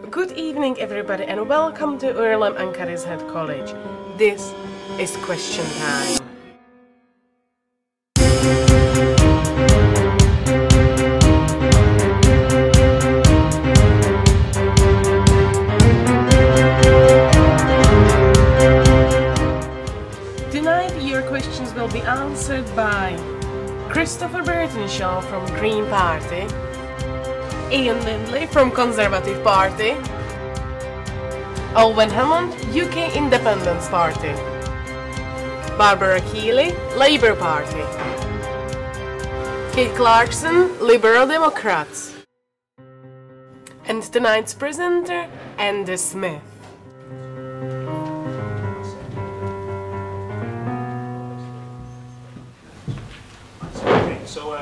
Good evening everybody and welcome to Irlam and Cadishead College. This is question time. Tonight your questions will be answered by Christopher Burtonshaw from Green Party, Ian Lindley from Conservative Party, Owen Hammond, UK Independence Party, Barbara Keeley, Labour Party, Kate Clarkson, Liberal Democrats, and tonight's presenter, Andy Smith. So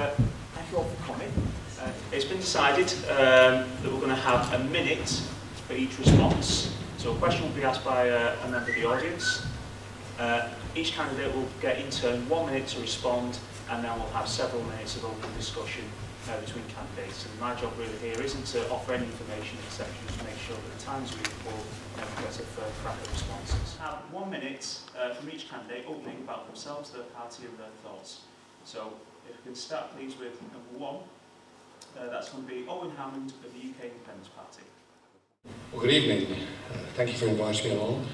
thank you all for coming. It's been decided that we're going to have a minute for each response. So a question will be asked by a member of the audience. Each candidate will get in turn 1 minute to respond, and then we'll have several minutes of open discussion between candidates. And my job really here isn't to offer any information except just to make sure that the time's reasonable and we get a fair crack at responses. Have 1 minute from each candidate opening about themselves, their party and their thoughts. So if we can start please with number 1, that's going to be Owen Hammond of the UK Independence Party. Well, good evening. Thank you for inviting me along.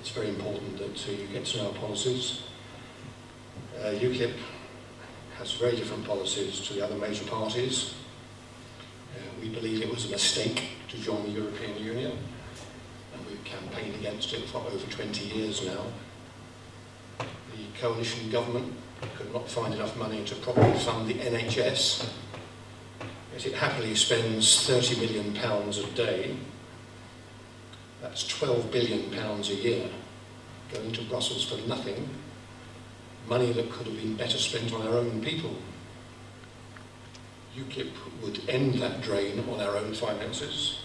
It's very important that you get to know our policies. UKIP has very different policies to the other major parties. We believe it was a mistake to join the European Union, and we've campaigned against it for over 20 years now. The coalition government could not find enough money to properly fund the NHS, yet it happily spends £30 million a day. That's £12 billion a year going to Brussels for nothing, money that could have been better spent on our own people. UKIP would end that drain on our own finances,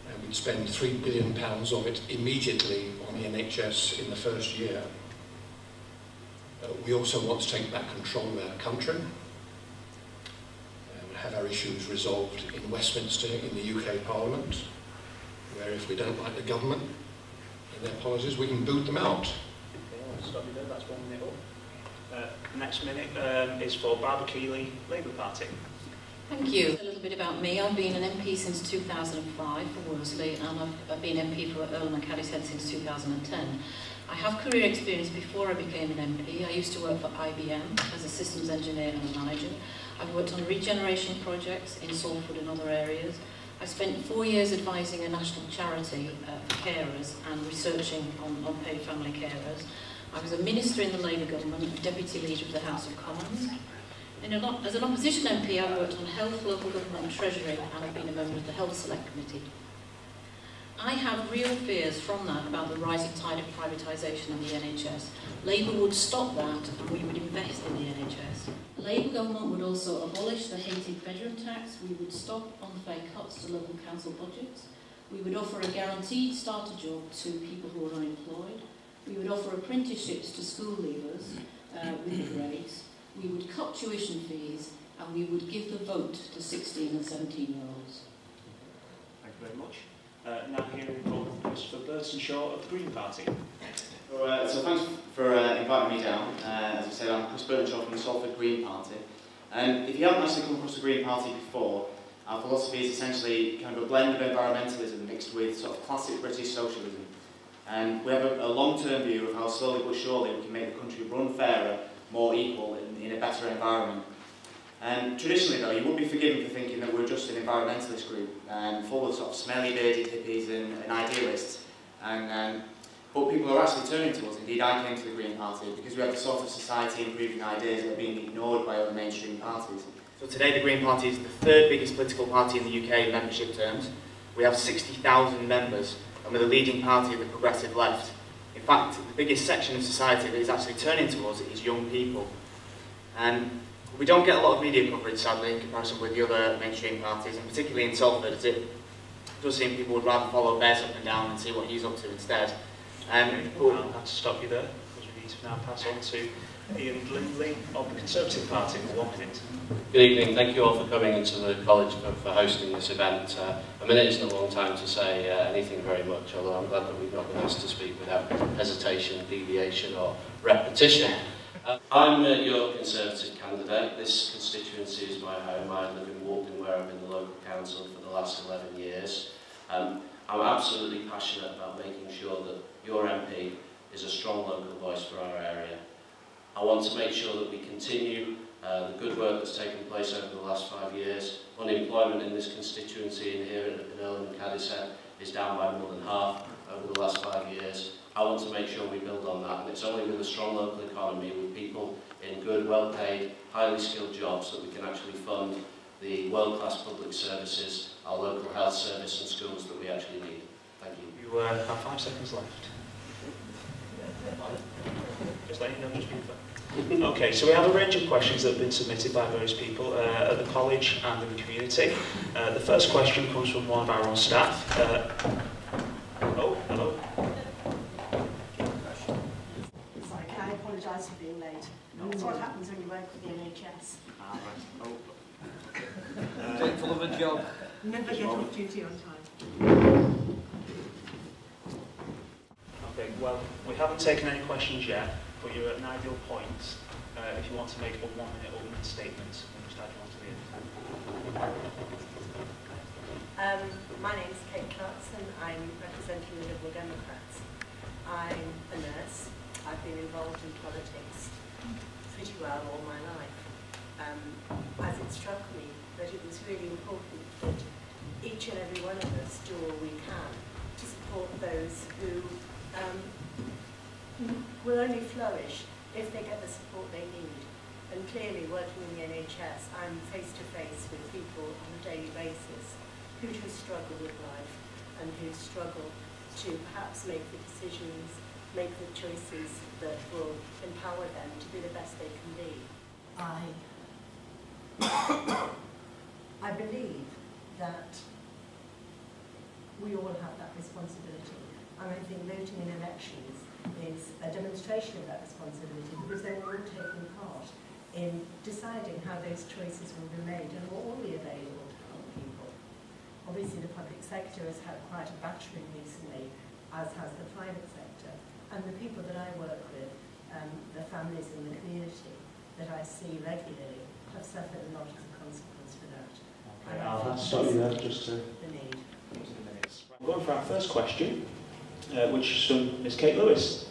and we'd spend £3 billion of it immediately on the NHS in the first year. We also want to take back control of our country and have our issues resolved in Westminster in the UK Parliament, where if we don't like the government and their policies, we can boot them out. Okay, I'll stop you there, that's 1 minute up. Next minute is for Barbara Keeley, Labour Party. Thank you. A little bit about me. I've been an MP since 2005 for Worsley, and I've been MP for Irlam and Cadishead since 2010. I have career experience before I became an MP. I used to work for IBM as a systems engineer and a manager. I've worked on regeneration projects in Salford and other areas. I spent 4 years advising a national charity for carers and researching on unpaid family carers. I was a minister in the Labour government and deputy leader of the House of Commons. As an opposition MP, I've worked on health, local government and treasury, and I've been a member of the Health Select Committee. I have real fears from that about the rising tide of privatisation of the NHS. Labour would stop that and we would invest in the NHS. The Labour government would also abolish the hated bedroom tax. We would stop unfair cuts to local council budgets. We would offer a guaranteed starter job to people who are unemployed. We would offer apprenticeships to school leavers with grades. We would cut tuition fees and we would give the vote to 16 and 17-year-olds. Thank you very much. Now hearing from Christopher Burtonshaw of the Green Party. So thanks for inviting me down. As I said, I'm Chris Burtonshaw from the Salford Green Party. And if you haven't actually come across the Green Party before, our philosophy is essentially kind of a blend of environmentalism mixed with sort of classic British socialism. And we have a long-term view of how slowly but surely we can make the country run fairer, more equal in a better environment. And traditionally though, you would be forgiven for thinking that we're just an environmentalist group, full of sort of smelly bearded hippies and idealists. But people are actually turning to us. Indeed, I came to the Green Party because we have the sort of society improving ideas that are being ignored by other mainstream parties. So today the Green Party is the third biggest political party in the UK in membership terms. We have 60,000 members and we're the leading party of the progressive left. In fact, the biggest section of society that is actually turning to us is young people. And we don't get a lot of media coverage, sadly, in comparison with the other mainstream parties, and particularly in Salford, as it does seem people would rather follow Bez up and down and see what he's up to instead. I'll have to stop you there, because we need to now pass on to Ian Lindley of the Conservative Party for 1 minute. Good evening. Thank you all for coming into the college for hosting this event. A minute isn't a long time to say anything very much, although I'm glad that we've got the chance to speak without hesitation, deviation or repetition. I'm your Conservative candidate. This constituency is my home. I live in Walton, where I've been the local council for the last 11 years. I'm absolutely passionate about making sure that your MP is a strong local voice for our area. I want to make sure that we continue the good work that's taken place over the last 5 years. Unemployment in this constituency and here in Irlam and Cadishead is down by more than half over the last 5 years. I want to make sure we build on that, and it's only with a strong local economy, with people in good, well-paid, highly skilled jobs, that we can actually fund the world-class public services, our local health service and schools that we actually need. Thank you. You have 5 seconds left. Just letting you know, just being fair. Okay, so we have a range of questions that have been submitted by various people at the college and in the community. The first question comes from one of our own staff. Oh, hello. Sorry, can I apologise for being late? It's what happens when you work with the NHS. Ah, right. Oh. Grateful of a job. Never get off duty on time. Okay, well, we haven't taken any questions yet, but you're at an ideal point if you want to make a 1-minute opening statement. We'll just add you on to the end. My name's Kate Clarkson. I'm representing the Liberal Democrats. I'm a nurse. I've been involved in politics pretty well all my life. As it struck me that it was really important that each and every one of us do all we can to support those who will only flourish if they get the support they need. And clearly, working in the NHS, I'm face to face with people on a daily basis who do struggle with life and who struggle to perhaps make the decisions, make the choices that will empower them to be the best they can be. I believe that we all have that responsibility. And I think voting in elections is a demonstration of that responsibility, because then we're all taking part in deciding how those choices will be made and will all be available to help people. Obviously the public sector has had quite a battering recently, as has the private sector. And the people that I work with, the families in the community that I see regularly, have suffered a lot as a consequence for that. Okay, I'll have to stop you there just to the need. into the minutes. We're going for our first question, which is from Ms. Kate Lewis.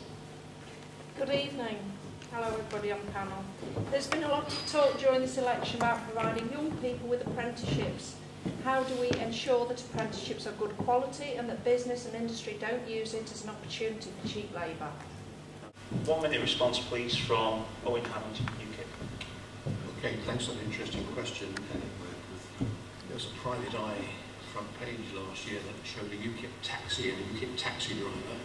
Good evening. Hello everybody on the panel. There's been a lot of talk during this election about providing young people with apprenticeships. How do we ensure that apprenticeships are good quality and that business and industry don't use it as an opportunity for cheap labour? 1-minute response please from Owen Hammond, UKIP. Okay, thanks for the interesting question. There was a private eye front page last year that showed a UKIP taxi and a UKIP taxi driver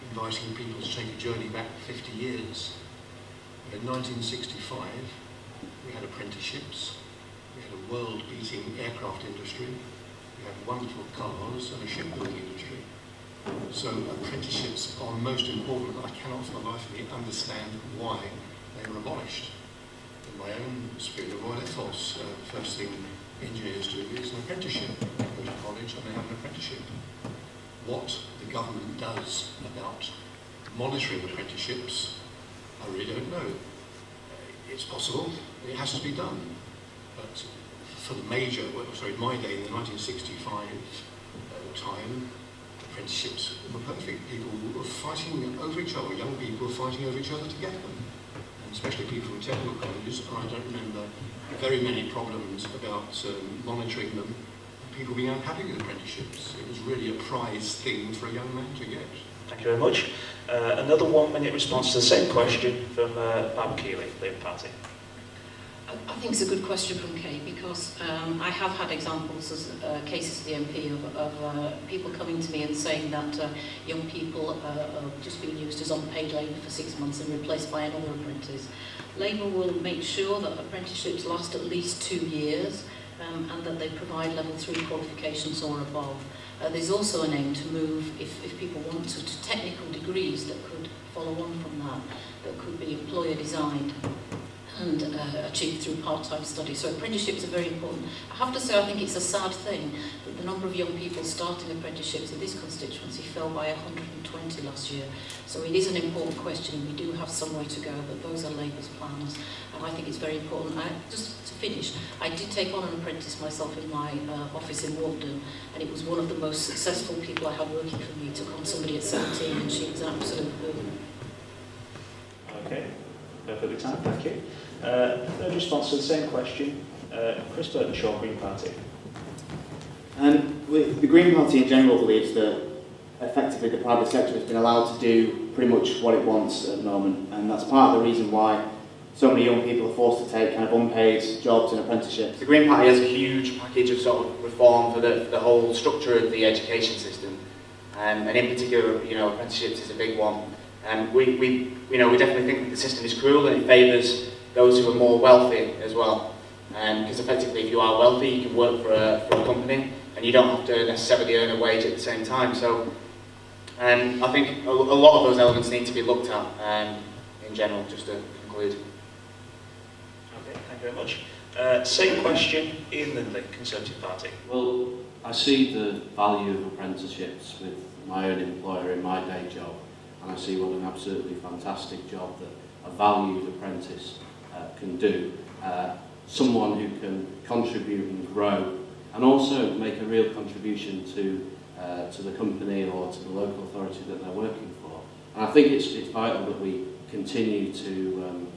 inviting people to take a journey back 50 years. In 1965, we had apprenticeships, we had a world-beating aircraft industry, we had wonderful cars and a shipbuilding industry. So apprenticeships are most important. I cannot for the life of me understand why they were abolished. In my own spirit of Royal Air Force, the first thing engineers do is an apprenticeship. They go to college and they have an apprenticeship. What the government does about monitoring apprenticeships, I really don't know. It's possible, it has to be done. But for the major, my day in the 1965 time, apprenticeships were perfect. People were fighting over each other, young people were fighting over each other to get them. And especially people from technical colleges, and I don't remember very many problems about monitoring them, and people being unhappy with apprenticeships. It was really a prized thing for a young man to get. Thank you very much. Another 1-minute response to the same question from Barbara Keeley, Labour Party. I think it's a good question from Kay, because I have had examples as cases of the MP of people coming to me and saying that young people are just being used as unpaid labour for 6 months and replaced by another apprentice. Labour will make sure that apprenticeships last at least 2 years, and that they provide level 3 qualifications or above. There's also an aim to move, if people want to technical degrees that could follow on from that could be employer designed and achieved through part-time study. So apprenticeships are very important. I have to say, I think it's a sad thing that the number of young people starting apprenticeships in this constituency fell by 120 last year. So it is an important question. We do have some way to go, but those are Labour's plans, and I think it's very important. Just to finish, I did take on an apprentice myself in my office in Walton, and it was one of the most successful people I had working for me. Took on somebody at 17, and she was an absolute boom. Okay, perfect time, thank you. Third response to the same question, Chris Burtonshaw, Green Party. The Green Party in general believes that effectively the private sector has been allowed to do pretty much what it wants at the moment, and that's part of the reason why so many young people are forced to take kind of unpaid jobs and apprenticeships. The Green Party has a huge package of sort of reform for the whole structure of the education system, and in particular, apprenticeships is a big one. We definitely think that the system is cruel and it favours those who are more wealthy as well. Because effectively, if you are wealthy, you can work for a company and you don't have to necessarily earn a wage at the same time. So I think a lot of those elements need to be looked at in general, just to conclude. Okay, thank you very much. Same question, Ian Lindley, Conservative Party. Well, I see the value of apprenticeships with my own employer in my day job, and I see what an absolutely fantastic job that a valued apprentice can do. Someone who can contribute and grow, and also make a real contribution to the company or to the local authority that they're working for. And I think it's vital that we continue to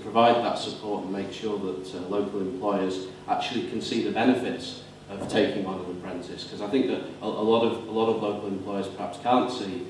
provide that support and make sure that local employers actually can see the benefits of taking on an apprentice, because I think that a lot of local employers perhaps can't see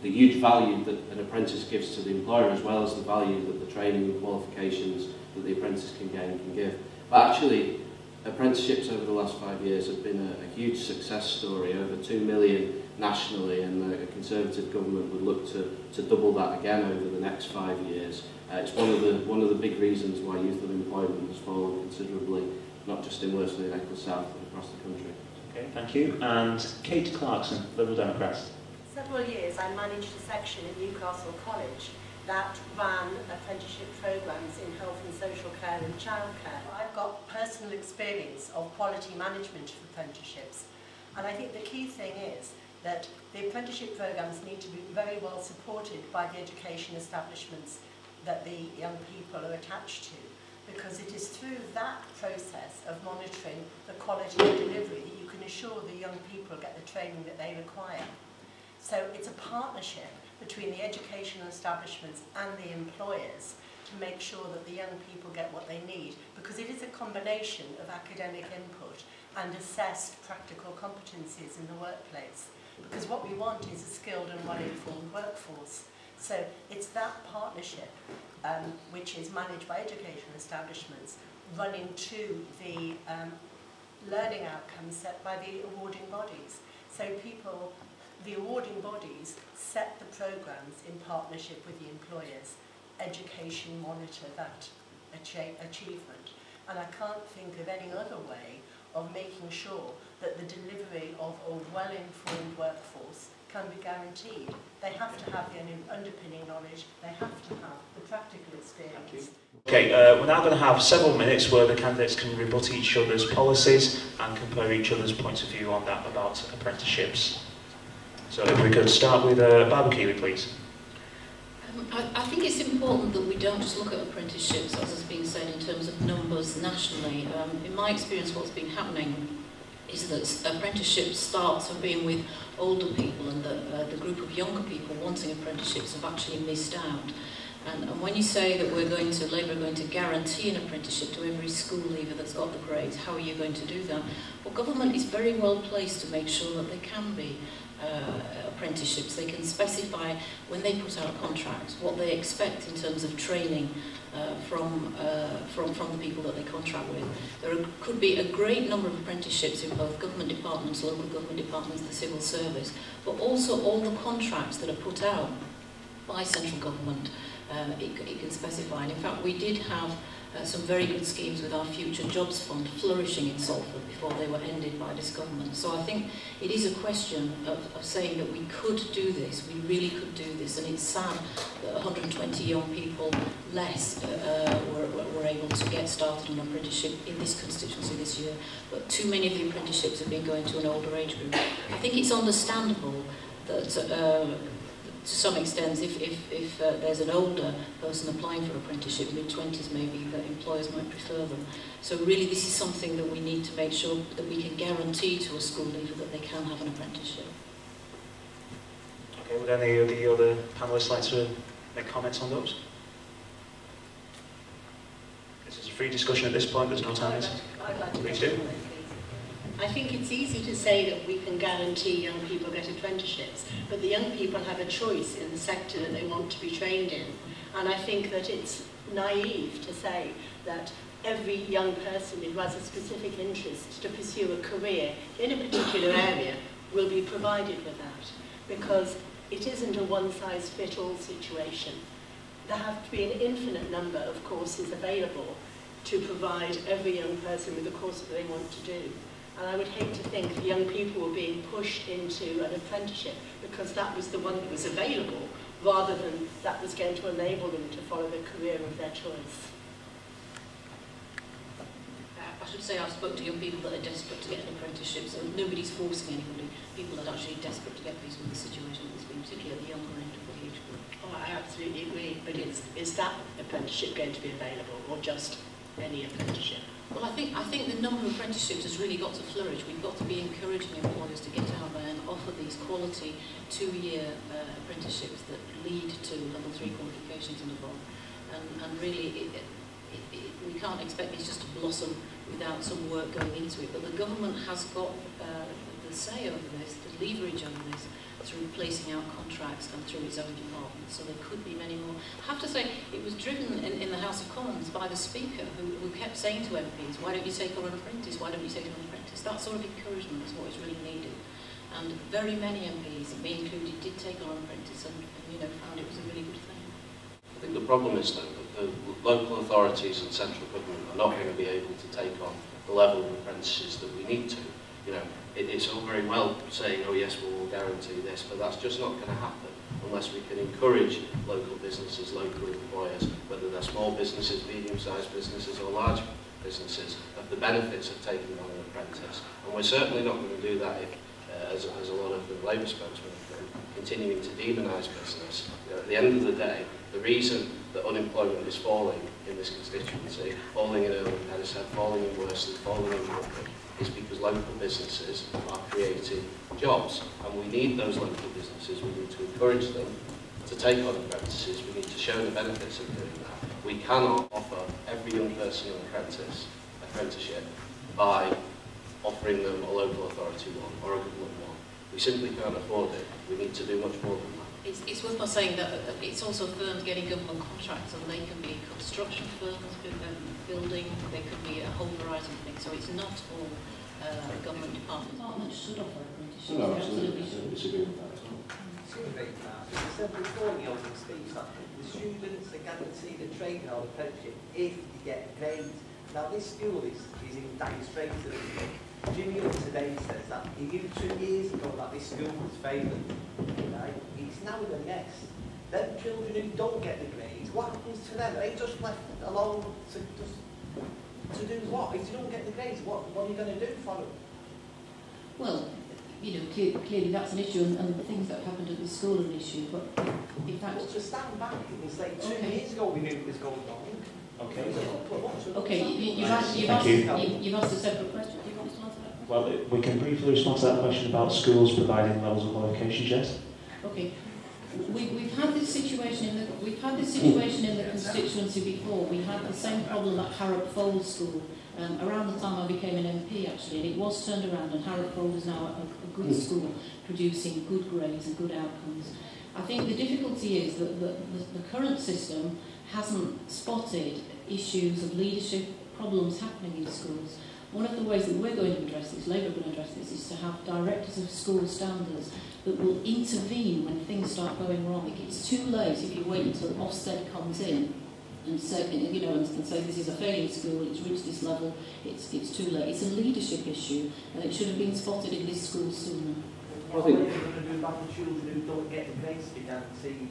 the huge value that an apprentice gives to the employer, as well as the value that the training and qualifications that the apprentice can gain can give. But actually, apprenticeships over the last 5 years have been a huge success story, over 2 million nationally, and a Conservative government would look to double that again over the next 5 years. It's one of the big reasons why youth unemployment has fallen considerably, not just in Worsley and Eccles South, but across the country. Okay, thank you. And Kate Clarkson, Liberal Democrat. Several years I managed a section at Newcastle College that ran apprenticeship programmes in health and social care and childcare. I've got personal experience of quality management of apprenticeships, and I think the key thing is that the apprenticeship programmes need to be very well supported by the education establishments that the young people are attached to, because it is through that process of monitoring the quality of delivery that you can assure the young people get the training that they require. So it's a partnership between the educational establishments and the employers to make sure that the young people get what they need, because it is a combination of academic input and assessed practical competencies in the workplace. Because what we want is a skilled and well-informed workforce. So it's that partnership which is managed by educational establishments, running to the learning outcomes set by the awarding bodies. So the awarding bodies set the programmes in partnership with the employers. Education monitor that achievement. And I can't think of any other way of making sure that the delivery of a well-informed workforce can be guaranteed. They have to have the underpinning knowledge, they have to have the practical experience. Okay, we're now going to have several minutes where the candidates can rebut each other's policies and compare each other's points of view on that about apprenticeships. So if we could start with Barbara Keeley, please. I think it's important that we don't just look at apprenticeships, as has been said, in terms of numbers nationally. In my experience, what's been happening is that apprenticeship starts have been with older people, and the group of younger people wanting apprenticeships have actually missed out. And when you say that Labour are going to guarantee an apprenticeship to every school leaver that's got the grades, how are you going to do that? Well, government is very well placed to make sure that there can be apprenticeships. They can specify, when they put out contracts, what they expect in terms of training from the people that they contract with. There could be a great number of apprenticeships in both government departments, local government departments, the civil service, but also all the contracts that are put out by central government. It can specify. And in fact, we did have some very good schemes with our Future Jobs Fund flourishing in Salford before they were ended by this government. So I think it is a question of saying that we could do this, we really could do this, and it's sad that 120 young people less were able to get started on an apprenticeship in this constituency this year, but too many of the apprenticeships have been going to an older age group. I think it's understandable that to some extent, if there's an older person applying for apprenticeship, mid-20s maybe, that employers might prefer them. So really this is something that we need to make sure that we can guarantee to a school leaver that they can have an apprenticeship. Okay, would any of the other panellists like to make comments on those? This is a free discussion at this point, there's no time. I'd like to Please do. I think it's easy to say that we can guarantee young people get apprenticeships, but the young people have a choice in the sector that they want to be trained in. And I think that it's naive to say that every young person who has a specific interest to pursue a career in a particular area will be provided with that, because it isn't a one-size-fits-all situation. There have to be an infinite number of courses available to provide every young person with the course that they want to do. And I would hate to think that young people were being pushed into an apprenticeship because that was the one that was available, rather than that was going to enable them to follow the career of their choice. I should say I've spoken to young people that are desperate to get an apprenticeship, so nobody's forcing anybody. People that are actually desperate to get these with the situation that's been, particularly at the younger end of the age group. Oh, I absolutely agree, but is that apprenticeship going to be available, or just any apprenticeship? Well, I think the number of apprenticeships has really got to flourish. We've got to be encouraging employers to get out there and offer these quality two-year apprenticeships that lead to level 3 qualifications and above. And really, we can't expect these just to blossom without some work going into it. But the government has got the say over this, the leverage over this, through placing out contracts and through its own department. So there could be many more. I have to say, it was driven in the House of Commons by the Speaker, who kept saying to MPs, why don't you take on an apprentice, why don't you take on an apprentice? That sort of encouragement is what is really needed. And very many MPs, me included, did take on an apprentice and found it was a really good thing. I think the problem is though that the local authorities and central government are not going to be able to take on the level of apprentices that we need to. It's all very well saying, oh yes, we'll guarantee this, but that's just not going to happen unless we can encourage local businesses, local employers, whether they're small businesses, medium-sized businesses or large businesses, of the benefits of taking on an apprentice. And we're certainly not going to do that if, as a lot of the Labour spokesmen have been, continuing to demonise business. At the end of the day, the reason that unemployment is falling in this constituency, falling in Irlam and Cadishead, falling in Worsley, falling in Woodford, is because local businesses are creating jobs, and we need those local businesses. We need to encourage them to take on apprentices. We need to show the benefits of doing that. We cannot offer every young person an apprenticeship by offering them a local authority one or a government one. We simply can't afford it. We need to do much more than that. It's worth my saying that it's also firms getting government contracts, and they can be construction firms, building, they could be a whole variety of things, so it's not all government departments. Departments should offer apprenticeships. No, absolutely. I disagree with that as well. As I said before in the opening speech, the students are guaranteed a training or apprenticeship if you get grades. Now this school is in dire straits. Jimmy today says that he knew 2 years ago that this school was failing. Right? It's now in a mess. Then children who don't get the grades, what happens to them? Are they just left alone to do what? If you don't get the grades, what are you going to do for them? Well, clearly that's an issue, and the things that happened at the school are an issue, but in fact... Well, to stand back and say 2 years ago we knew it was going wrong. Okay, you've asked a separate question. Do you want to answer that question? Well, we can briefly respond to that question about schools providing levels of qualifications, yes? Okay. We've had this situation in the constituency before. We had the same problem at Harrop Fold School around the time I became an MP, actually, and it was turned around, and Harrop Fold is now a good school producing good grades and good outcomes. I think the difficulty is that the current system hasn't spotted issues of leadership problems happening in schools. One of the ways that we're going to address this, Labour are going to address this, is to have directors of school standards that will intervene when things start going wrong. It's too late if you wait until Ofsted comes in and say, you know, and say this is a failing school, it's reached this level, it's too late. It's a leadership issue, and it should have been spotted in this school sooner. What are you going to do about the children who don't get the grades to guarantee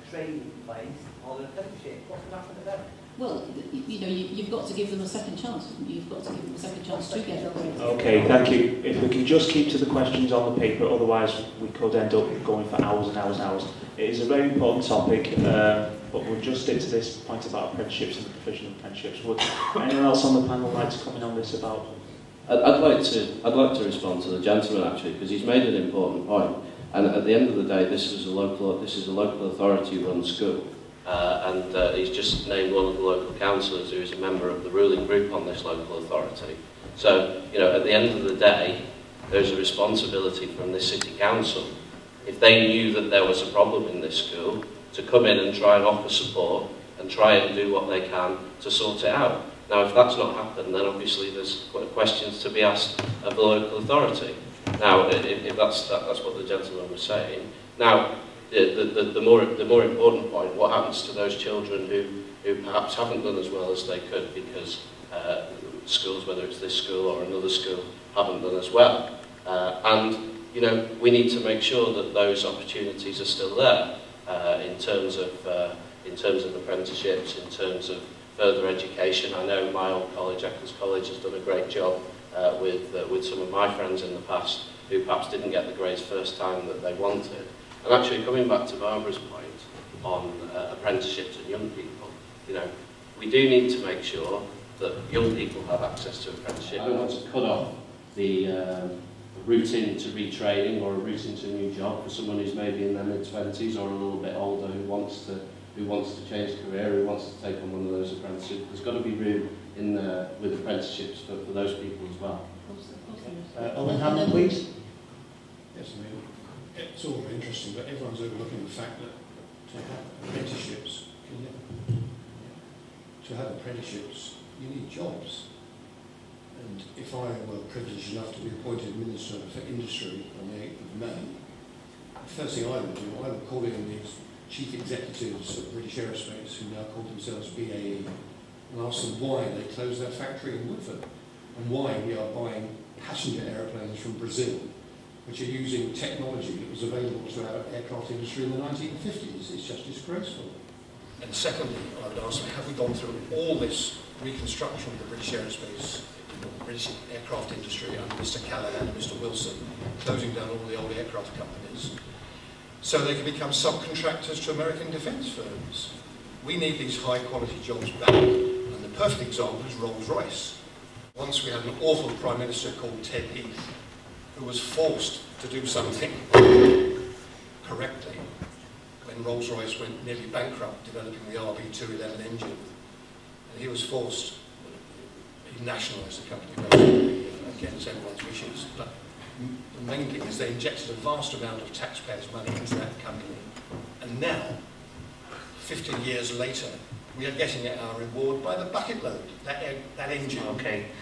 a training place or an apprenticeship? What's going to happen to them? Well, you know, you've got to give them a second chance. You've got to give them a second chance to get the grades. Okay, thank you. If we can just keep to the questions on the paper, otherwise we could end up going for hours and hours and hours. It is a very important topic, but we'll just stick to this point about apprenticeships and the provision of apprenticeships. Would anyone else on the panel like to come in on this about? I'd like to respond to the gentleman actually, because he's made an important point. And at the end of the day, this is a local authority-run school. And he's just named one of the local councillors who is a member of the ruling group on this local authority. So, you know, at the end of the day, there's a responsibility from this city council, if they knew that there was a problem in this school, to come in and try and offer support and try and do what they can to sort it out. Now, if that's not happened, then obviously there's questions to be asked of the local authority. Now, if that's what the gentleman was saying. Now, the more important point, what happens to those children who perhaps haven't done as well as they could because schools, whether it's this school or another school, haven't done as well. And you know, we need to make sure that those opportunities are still there in terms of apprenticeships, in terms of further education. I know my old college, Eccles College, has done a great job with some of my friends in the past who perhaps didn't get the grades first time that they wanted. And actually, coming back to Barbara's point on apprenticeships and young people, you know, we do need to make sure that young people have access to apprenticeship. I don't want to cut off the route into retraining or a route into a new job for someone who's maybe in their mid-20s or a little bit older who wants to change career, who wants to take on one of those apprenticeships. There's got to be room in there with apprenticeships for those people as well. Owen Hammond, please. Yes, I mean, it's all very interesting, but everyone's overlooking the fact that to have apprenticeships, you need jobs. And if I were privileged enough to be appointed Minister for Industry on the 8th of May, the first thing I would do, I would call in these chief executives of British Aerospace who now call themselves BAE and ask them why they closed their factory in Woodford and why we are buying passenger aeroplanes from Brazil, which are using technology that was available to our aircraft industry in the 1950s. It's just disgraceful. And secondly, I would ask, have we gone through all this reconstruction of the British Aerospace, the British aircraft industry under Mr. Callahan and Mr. Wilson, closing down all the old aircraft companies, so they can become subcontractors to American defence firms? We need these high-quality jobs back, and the perfect example is Rolls-Royce. Once we had an awful Prime Minister called Ted Heath, who was forced to do something correctly when Rolls-Royce went nearly bankrupt developing the RB211 engine. And he was forced, he nationalised the company basically against everyone's wishes. But the main thing is they injected a vast amount of taxpayers' money into that company. And now, 15 years later, we are getting our reward by the bucket load. That engine,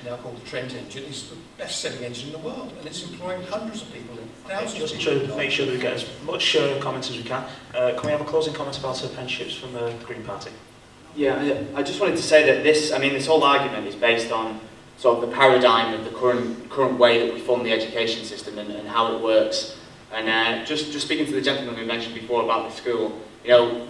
now called the Trent engine, is the best-selling engine in the world, and it's employing hundreds of people, thousands of people. Just to make sure that we get as much comments as we can, can we have a closing comment about apprenticeships from the Green Party? Yeah, I just wanted to say that this whole argument is based on sort of the paradigm of the current way that we fund the education system and how it works. And just speaking to the gentleman who mentioned before about the school, you know,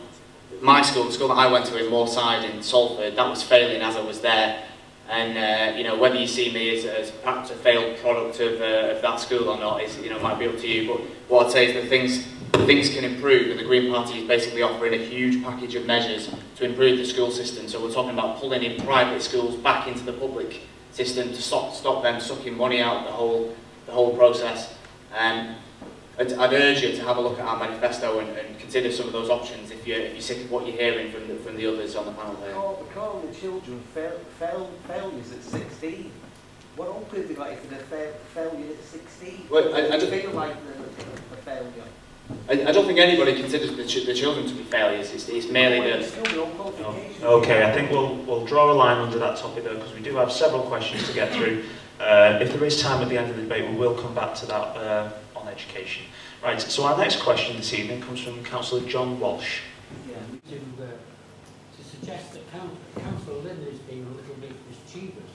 my school, the school that I went to in Moorside in Salford, that was failing as I was there. And you know, whether you see me as perhaps a failed product of that school or not is, you know, might be up to you. But what I'd say is that things can improve, and the Green Party is basically offering a huge package of measures to improve the school system. So we're talking about pulling in private schools back into the public system to stop them sucking money out of the whole process. I'd urge you to have a look at our manifesto and consider some of those options if you're sick of what you're hearing from the others on the panel there. Calling the children failures at 16. What hope have they got if they're failure at 16? Well, I don't feel like a failure. I don't think anybody considers the children to be failures. It's merely Okay, I think we'll draw a line under that topic though, because we do have several questions to get through. If there is time at the end of the debate, we will come back to that on education. Right, so our next question this evening comes from Councillor John Walsh. Yeah, to suggest that Councillor Linda is being a little bit mischievous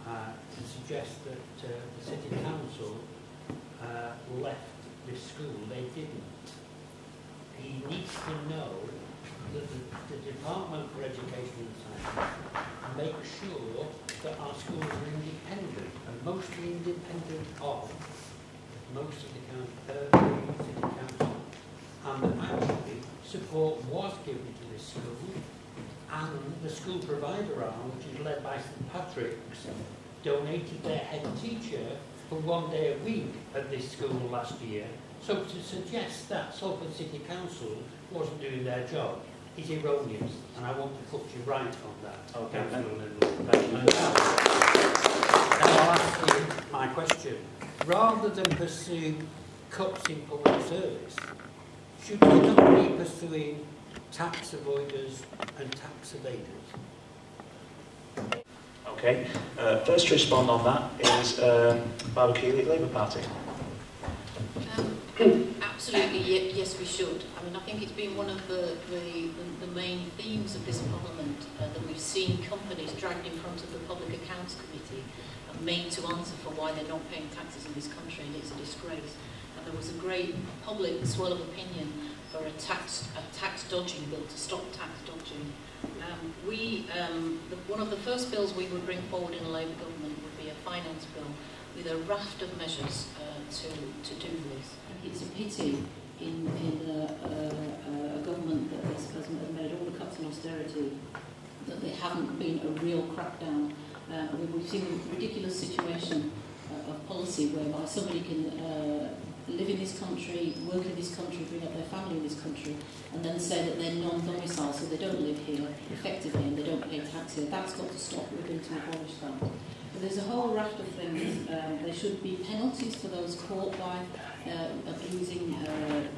to suggest that the City Council left this school. They didn't. He needs to know that the Department for Education and Science makes sure that our schools are independent, and mostly independent of most of the City Council, and that actually support was given to this school, and the school provider arm, which is led by St Patrick's, donated their head teacher for 1 day a week at this school last year. So to suggest that Salford City Council wasn't doing their job is erroneous, and I want to put you right on that. Okay, thank you. Now I'll ask you my question. Rather than pursue cuts in public service, should we not be pursuing tax avoiders and tax evaders? Okay, first to respond on that is Barbara Keeley, Labour Party. Absolutely, yes we should. I mean, I think it's been one of the main themes of this Parliament that we've seen companies dragged in front of the Public Accounts Committee and made to answer for why they're not paying taxes in this country, and it's a disgrace. And there was a great public swell of opinion for a tax dodging bill to stop tax dodging. One of the first bills we would bring forward in a Labour government would be a finance bill with a raft of measures to do this. It's a pity in a government that has made all the cuts in austerity that there haven't been a real crackdown. We've seen a ridiculous situation of policy whereby somebody can live in this country, work in this country, bring up their family in this country, and then say that they're non-domicile, so they don't live here effectively and they don't pay tax here. That's got to stop. We're going to abolish that. But there's a whole raft of things. There should be penalties for those caught by abusing the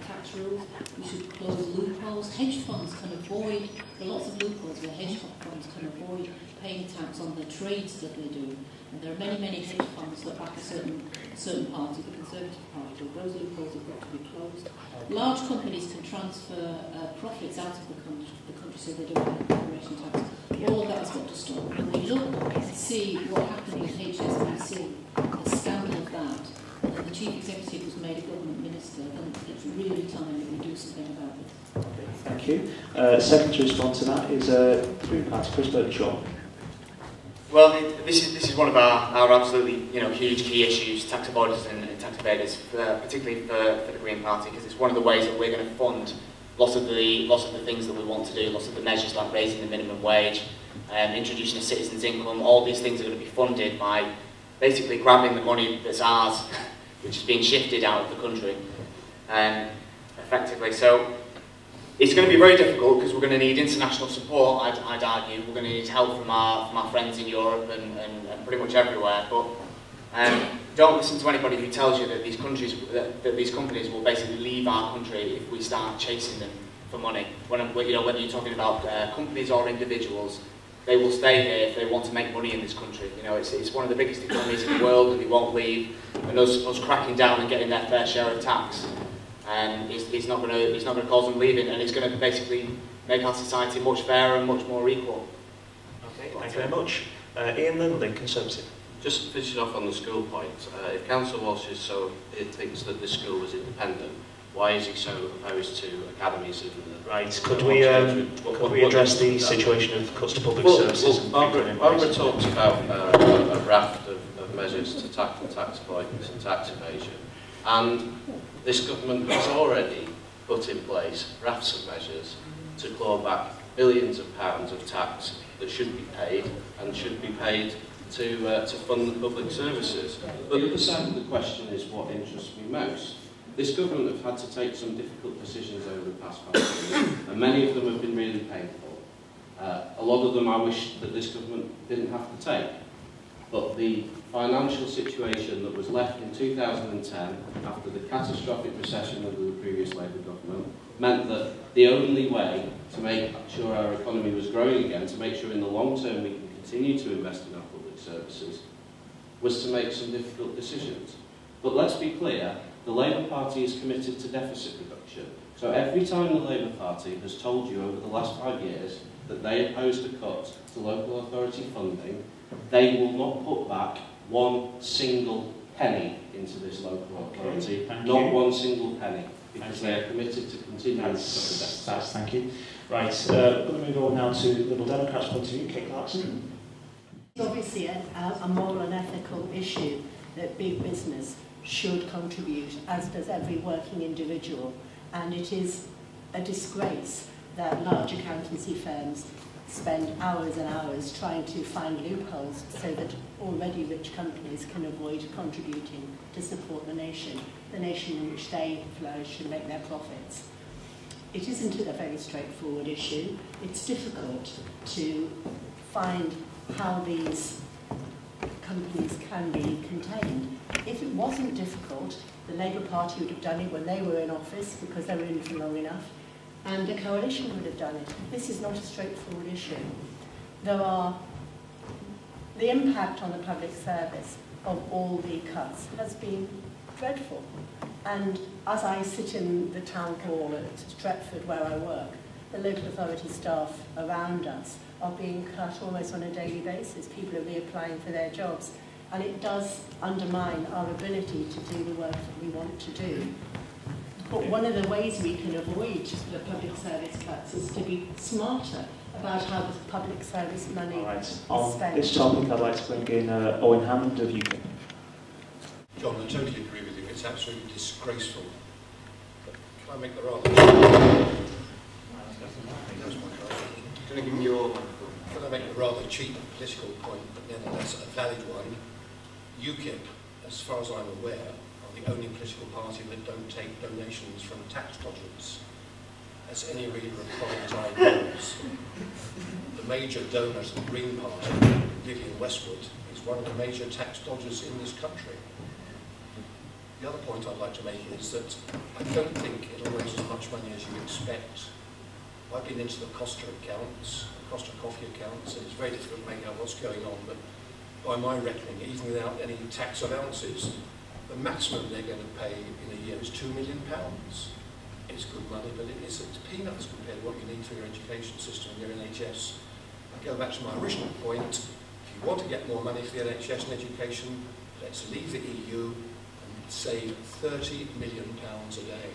tax rules. We should close loopholes. Hedge funds can avoid, there are lots of loopholes where hedge funds can avoid paying tax on the trades that they do. And there are many, many hedge funds that back a certain party, the Conservative Party. Those loopholes have got to be closed. Large companies can transfer profits out of the country so they don't pay corporation tax. All of that has got to stop. When we look and see what happened with HSBC, the scandal of that, and the chief executive was made a government minister, and it's really time that we do something about it. Okay, thank you. Second to respond to that is Green Party, Chris Birdshaw. Well, this is one of our absolutely huge key issues, tax avoiders and tax evaders, particularly for the Green Party, because it's one of the ways that we're going to fund lots of the things that we want to do, lots of the measures like raising the minimum wage, introducing a citizen's income. All these things are going to be funded by basically grabbing the money that's ours, which is being shifted out of the country, effectively. So it's going to be very difficult because we're going to need international support, I'd argue. We're going to need help from our friends in Europe and pretty much everywhere. But don't listen to anybody who tells you that these companies will basically leave our country if we start chasing them for money. Whether you're talking about companies or individuals, they will stay here if they want to make money in this country. It's one of the biggest economies in the world, and they won't leave. And us cracking down and getting their fair share of tax, it's not going to cause them leaving, and it's going to basically make our society much fairer and much more equal. Okay, thank you very much. Ian Lindley, Conservative. Just finishing off on the school point, if Councillor Walsh thinks that this school was independent, why is he so opposed to academies in the... Right, could we address the situation of cuts to public services? Barbara talks about a raft of measures to tackle tax avoidance and tax evasion, and this government has already put in place rafts of measures to claw back billions of pounds of tax that should be paid and should be paid to fund the public services. But the other side of the question is what interests me most. This government have had to take some difficult decisions over the past 5 years, and many of them have been really painful. A lot of them I wish that this government didn't have to take. But the financial situation that was left in 2010, after the catastrophic recession under the previous Labour government, meant that the only way to make sure our economy was growing again, to make sure in the long term we can continue to invest in our public services, was to make some difficult decisions. But let's be clear, the Labour Party is committed to deficit reduction. So every time the Labour Party has told you over the last 5 years that they opposed a cut to local authority funding, they will not put back one single penny into this local authority, not one single penny, because they are committed to continuing to cut the deficit. Thank you. Right, we're going to move on now to Liberal Democrats' point of view. Kate Clarkson. It's obviously a moral and ethical issue that big business should contribute, as does every working individual. And it is a disgrace that large accountancy firms spend hours and hours trying to find loopholes so that already rich companies can avoid contributing to support the nation in which they flourish and make their profits. It isn't a very straightforward issue. It's difficult to find how these companies can be contained. If it wasn't difficult, the Labour Party would have done it when they were in office because they were in for long enough, and the coalition would have done it. This is not a straightforward issue. The impact on the public service of all the cuts has been dreadful. And as I sit in the town hall at Stretford where I work, the local authority staff around us are being cut almost on a daily basis. People are reapplying for their jobs. And it does undermine our ability to do the work that we want to do. But one of the ways we can avoid the public service cuts is to be smarter about how the public service money is spent. On this topic, I'd like to bring in Owen Hammond of UKIP. John, I totally agree with you. It's absolutely disgraceful. But can I make the rather... Can I give you your... Can I make a rather cheap political point, but nevertheless a valid one? UKIP, as far as I'm aware, are the only political party that don't take donations from tax dodgers. As any reader of Private Eye knows, the major donor to the Green Party, Vivian Westwood, is one of the major tax dodgers in this country. The other point I'd like to make is that I don't think it'll raise as much money as you expect. I've been into the Costa accounts, Costa Coffee accounts, and it's very difficult to make out what's going on, but by my reckoning, even without any tax allowances, the maximum they're going to pay in a year is £2 million. It's good money, but it's peanuts compared to what you need for your education system and your NHS. I go back to my original point, if you want to get more money for the NHS and education, let's leave the EU and save £30 million a day.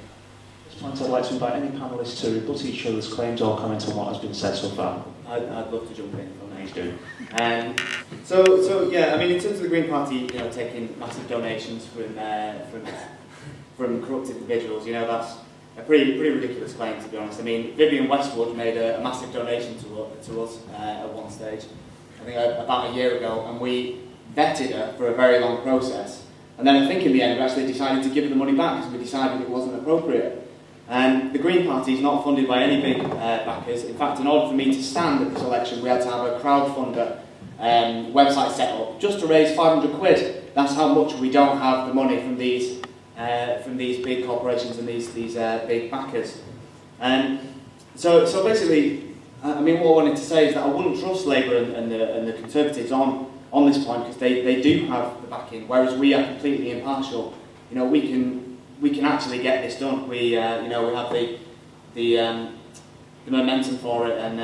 I'd like to invite any panellists to rebut each other's claims or comment on what has been said so far. I'd love to jump in from Please do. So yeah, I mean, in terms of the Green Party, taking massive donations from corrupt individuals, that's a pretty ridiculous claim, to be honest. I mean, Vivian Westwood made a massive donation to us at one stage, I think about a year ago, and we vetted her for a very long process. And then I think in the end we actually decided to give her the money back because we decided it wasn't appropriate. And the Green Party is not funded by any big backers. In fact, in order for me to stand at this election, we had to have a crowdfunder website set up just to raise 500 quid. That's how much we don't have the money from these big corporations and these big backers. So basically, I mean, what I wanted to say is that I wouldn't trust Labour and the Conservatives on this point because they do have the backing, whereas we are completely impartial. We can actually get this done. We have the momentum for it and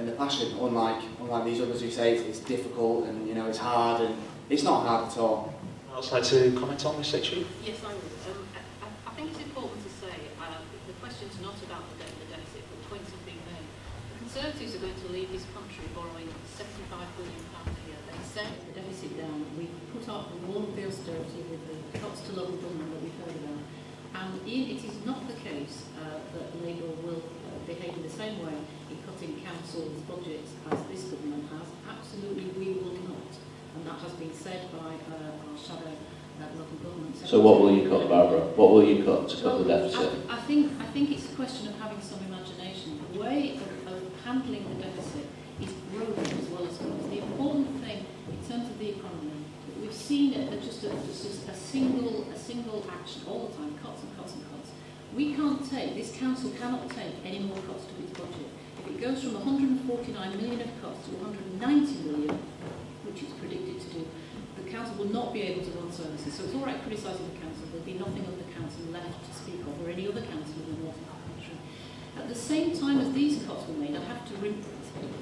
the passion. Unlike these others who say it's difficult and it's hard, and it's not hard at all. I'd also like to comment on this section. Yes, I would. I think it's important to say the question's not about the deficit, but the points have been made. The Conservatives are going to leave this country borrowing £75 billion a year. They set the deficit down. We put up all of the austerity with the cuts to local government that we've heard about. And it is not the case that Labour will behave in the same way in cutting councils' budgets as this government has. Absolutely, we will not. And that has been said by our shadow local government. So what will you cut, Barbara? What will you cut to cut the deficit? I think it's a question of having some imagination. The way of handling the deficit is growth as well as growth. The important thing in terms of the economy, we've seen it as just a single action all the time, cuts and cuts and cuts. This council cannot take any more cuts to its budget. If it goes from 149 million of cuts to 190 million, which it's predicted to do, the council will not be able to run services. So it's all right criticising the council, there'll be nothing of the council left to speak of, or any other council in the north At the same time as these cuts were made, I have to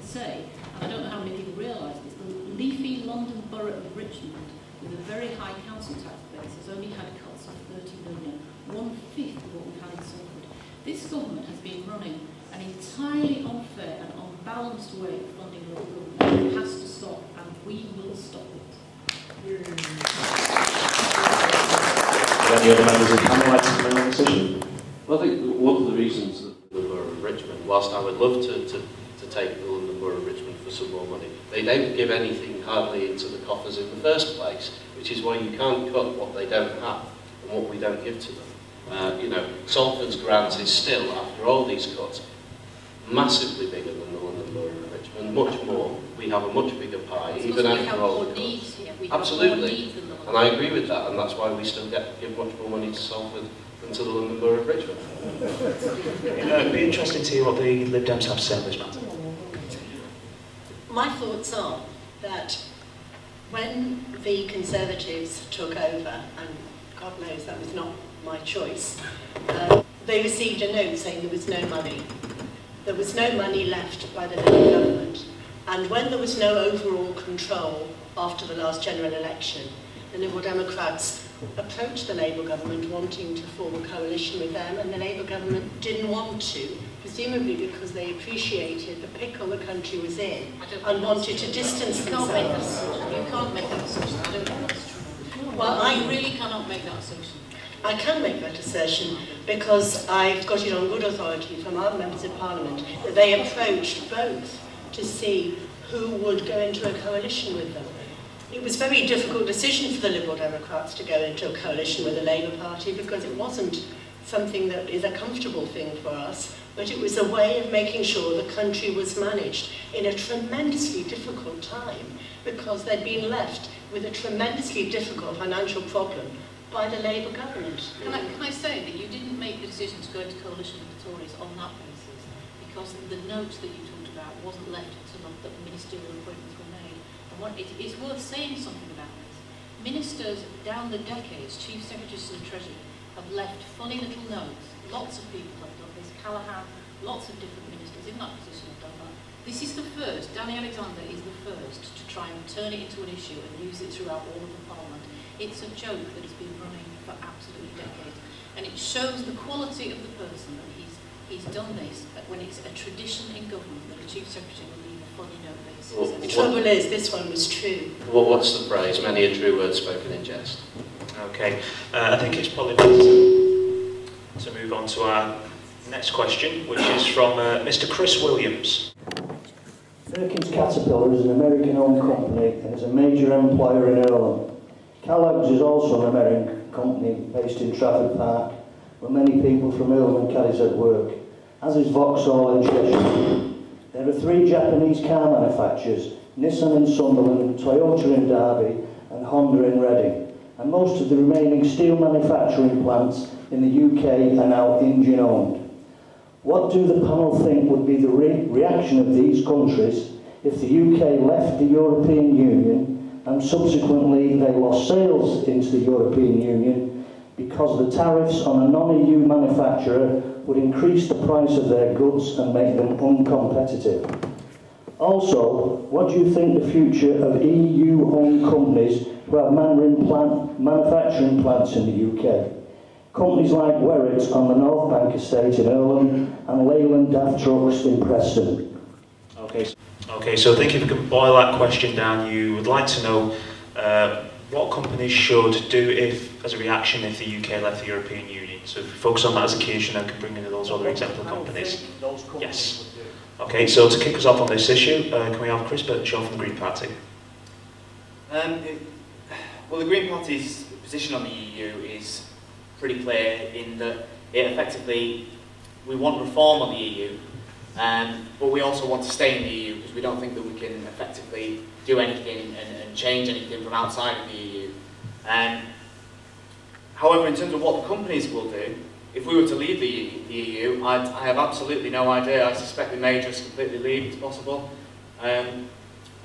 say, and I don't know how many people realise this, the leafy London Borough of Richmond, with a very high council tax base, has only had cuts of 30 million, 1/5 of what we've had in Salford. This government has been running an entirely unfair and unbalanced way of funding local government. It has to stop, and we will stop it. Any other members of the panel like to comment on this issue? Well, I think one of the reasons that the Borough of Richmond, whilst I would love to take the London Borough of Richmond for some more money, they don't give anything hardly into the coffers in the first place, which is why you can't cut what they don't have and what we don't give to them. You know, Salford's grant is still, after all these cuts, massively bigger than the London Borough of Richmond, much more. We have a much bigger pie, even after all the cuts. Absolutely, and I agree with that, and that's why we still give much more money to Salford than to the London Borough of Richmond. It'd be interesting to hear what the Lib Dems have to say on this matter. My thoughts are that when the Conservatives took over, and God knows that was not my choice, they received a note saying there was no money. There was no money left by the Labour government. And when there was no overall control after the last general election, the Liberal Democrats approached the Labour government wanting to form a coalition with them, and the Labour government didn't want to, presumably because they appreciated the pickle the country was in and wanted to distance themselves. You can't make that assumption. I don't think that's true. Well, I really cannot make that assumption. I can make that assertion because I've got it on good authority from our members of Parliament that they approached both to see who would go into a coalition with them. It was a very difficult decision for the Liberal Democrats to go into a coalition with the Labour Party because it wasn't something that is a comfortable thing for us, but it was a way of making sure the country was managed in a tremendously difficult time because they'd been left with a tremendously difficult financial problem by the Labour government. Can I say that you didn't make the decision to go into coalition with the Tories on that basis because the note that you talked about wasn't left until the ministerial appointments were made. And it's worth saying something about this. Ministers down the decades, Chief Secretaries to the Treasury, have left funny little notes. Lots of people have done this. Callaghan, lots of different ministers in that position have done that. This is the first. Danny Alexander is the first to try and turn it into an issue and use it throughout all of the Parliament. It's a joke that has been running for absolutely decades. And it shows the quality of the person that he's done this when it's a tradition in government that a Chief Secretary will leave a funny note basis. The trouble is, this one was true. What's the phrase? Many a true word spoken in jest. Okay, I think it's probably better to move on to our next question, which is from Mr. Chris Williams. Perkins Caterpillar is an American-owned company and is a major employer in Irlam. Kellogg's is also an American company based in Trafford Park, where many people from Irlam and Cadishead work, as is Vauxhall in Cheshire. There are 3 Japanese car manufacturers, Nissan in Sunderland, Toyota in Derby and Honda in Reading, and most of the remaining steel manufacturing plants in the UK are now Indian-owned. What do the panel think would be the reaction of these countries if the UK left the European Union and subsequently they lost sales into the European Union because the tariffs on a non-EU manufacturer would increase the price of their goods and make them uncompetitive? Also, what do you think the future of EU-owned companies who have manufacturing plants in the UK? Companies like Werrett on the North Bank estate in Irlam and Leyland Daft Trucks in Preston. Okay, so I think if you can boil that question down, you would like to know what companies should do as a reaction if the UK left the European Union. So if we focus on that as a key issue, now we can bring in those other exemplar companies. Yes. Okay, so to kick us off on this issue, can we have Chris Birkinshaw from the Green Party? Well, the Green Party's position on the EU is pretty clear in that it effectively, we want reform on the EU, but we also want to stay in the EU because we don't think that we can effectively do anything and change anything from outside of the EU. However, in terms of what the companies will do, if we were to leave the EU, I have absolutely no idea. I suspect they may just completely leave, it's possible. I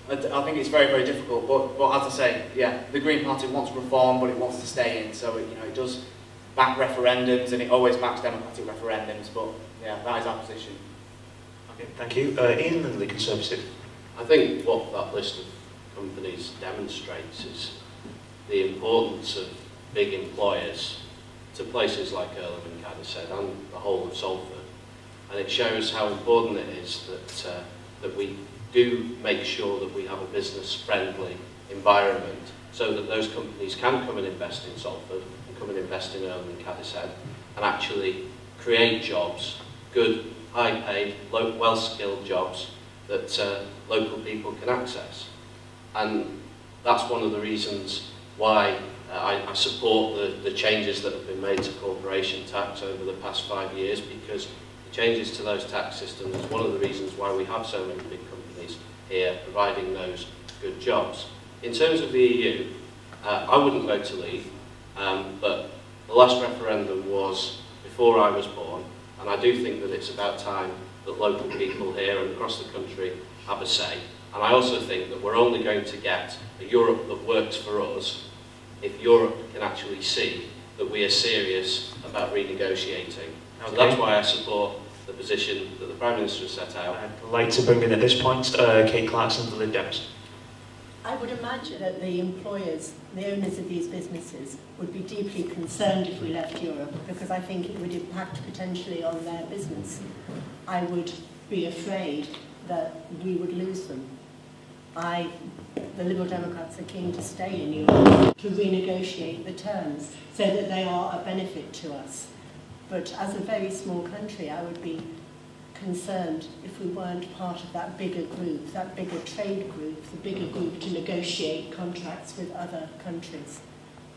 think it's very, very difficult, but as I say, yeah, the Green Party wants reform, but it wants to stay in, so it does back referendums, and it always backs democratic referendums, but yeah, that is our position. Okay, thank you. Ian Lindley, Conservative. I think what that list of companies demonstrates is the importance of big employers to places like Irlam and Cadishead and the whole of Salford. And it shows how important it is that, that we do make sure that we have a business-friendly environment so that those companies can come and invest in Salford and come and invest in Irlam and Cadishead and actually create jobs, good, high-paid, well-skilled jobs that local people can access. And that's one of the reasons why I support the changes that have been made to corporation tax over the past 5 years, because the changes to those tax systems is one of the reasons why we have so many big companies here providing those good jobs. In terms of the EU, I wouldn't vote to leave, but the last referendum was before I was born, and I do think that it's about time that local people here and across the country have a say. And I also think that we're only going to get a Europe that works for us if Europe can actually see that we are serious about renegotiating. So that's why I support the position that the Prime Minister has set out. I'd like to bring in at this point Kate Clarkson, the Lib Dems. I would imagine that the employers, the owners of these businesses, would be deeply concerned if we left Europe, because I think it would impact potentially on their business. I would be afraid that we would lose them. The Liberal Democrats are keen to stay in Europe, to renegotiate the terms so that they are a benefit to us. But as a very small country, I would be concerned if we weren't part of that bigger group, that bigger trade group, the bigger group to negotiate contracts with other countries.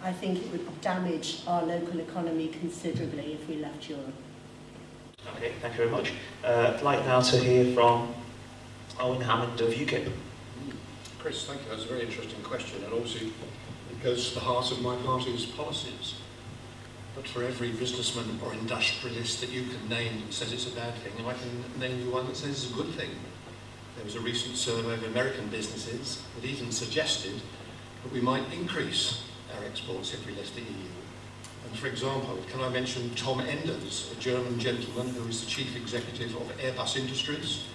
I think it would damage our local economy considerably if we left Europe. Okay, thank you very much. I'd like now to hear from Owen Hammond of UKIP. Chris, thank you. That's a very interesting question, and obviously it goes to the heart of my party's policies. But for every businessman or industrialist that you can name that says it's a bad thing, I can name you one that says it's a good thing. There was a recent survey of American businesses that even suggested that we might increase our exports if we left the EU. And for example, can I mention Tom Enders, a German gentleman who is the chief executive of Airbus Industries.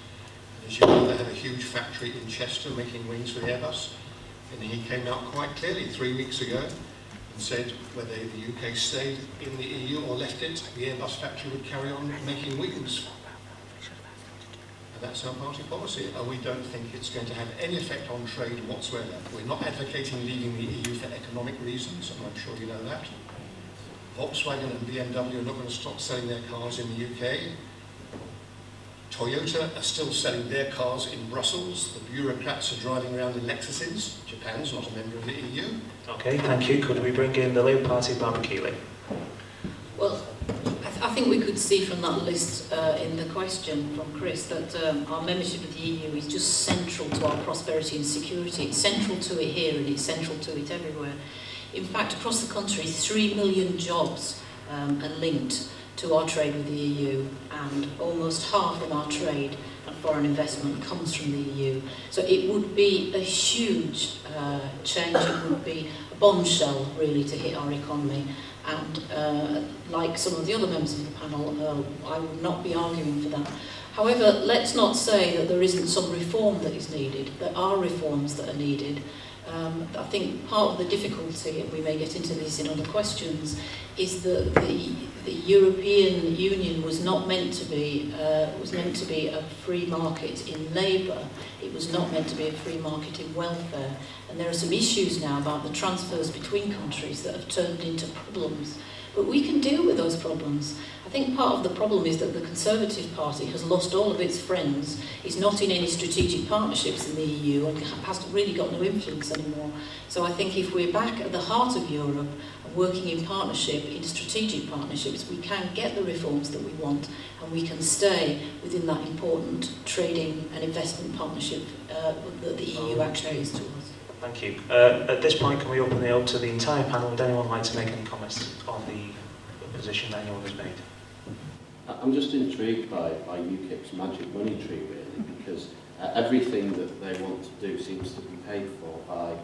As you know, they have a huge factory in Chester making wings for Airbus. And he came out quite clearly 3 weeks ago and said whether the UK stayed in the EU or left it, the Airbus factory would carry on making wings. And that's our party policy, and we don't think it's going to have any effect on trade whatsoever. We're not advocating leaving the EU for economic reasons, and I'm sure you know that. Volkswagen and BMW are not going to stop selling their cars in the UK. Toyota are still selling their cars in Brussels. The bureaucrats are driving around in Lexuses. Japan's not a member of the EU. Okay, thank you. Could we bring in the Labour Party, Barbara Keeley? Well, I think we could see from that list in the question from Chris that our membership of the EU is just central to our prosperity and security. It's central to it here and it's central to it everywhere. In fact, across the country, 3 million jobs are linked to our trade with the EU, and almost half of our trade and foreign investment comes from the EU. So it would be a huge change, it would be a bombshell really to hit our economy, and like some of the other members of the panel, I would not be arguing for that. However, let's not say that there isn't some reform that is needed. There are reforms that are needed. I think part of the difficulty, and we may get into this in other questions, is that the European Union was not meant to be a free market in labour. It was not meant to be a free market in welfare. And there are some issues now about the transfers between countries that have turned into problems. But we can deal with those problems. I think part of the problem is that the Conservative Party has lost all of its friends, is not in any strategic partnerships in the EU, and has really got no influence anymore. So I think if we're back at the heart of Europe and working in partnership, in strategic partnerships, we can get the reforms that we want, and we can stay within that important trading and investment partnership that the EU actually is to us. Thank you. At this point, can we open it up to the entire panel? Would anyone like to make any comments on the position that anyone has made? I'm just intrigued by UKIP's magic money tree, really, because everything that they want to do seems to be paid for by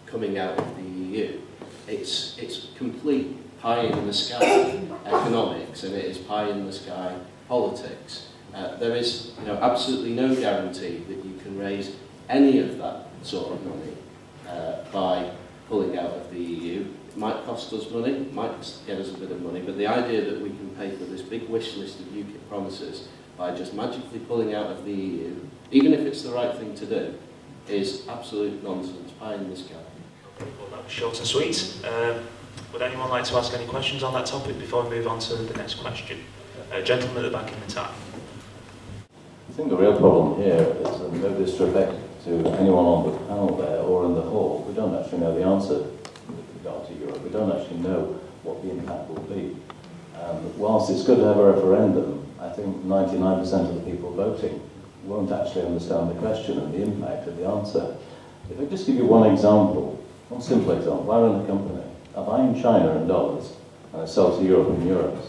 coming out of the EU. It's complete pie in the sky economics and it is pie in the sky politics. There is, absolutely no guarantee that you can raise any of that sort of money by pulling out of the EU. It might cost us money, it might get us a bit of money, but the idea that we can pay for this big wish list of UKIP promises by just magically pulling out of the EU, even if it's the right thing to do, is absolute nonsense, pie in the sky. Well, that was short and sweet. Would anyone like to ask any questions on that topic before we move on to the next question? Gentleman at the back in the tie. I think the real problem here is, and no disrespect to anyone on the panel there or in the hall, we don't actually know the answer with regard to Europe. We don't actually know what the impact will be. Whilst it's good to have a referendum, I think 99% of the people voting won't actually understand the question and the impact of the answer. If I just give you one example, one simple example, I run a company. I buy in China in dollars and I sell to Europe in euros.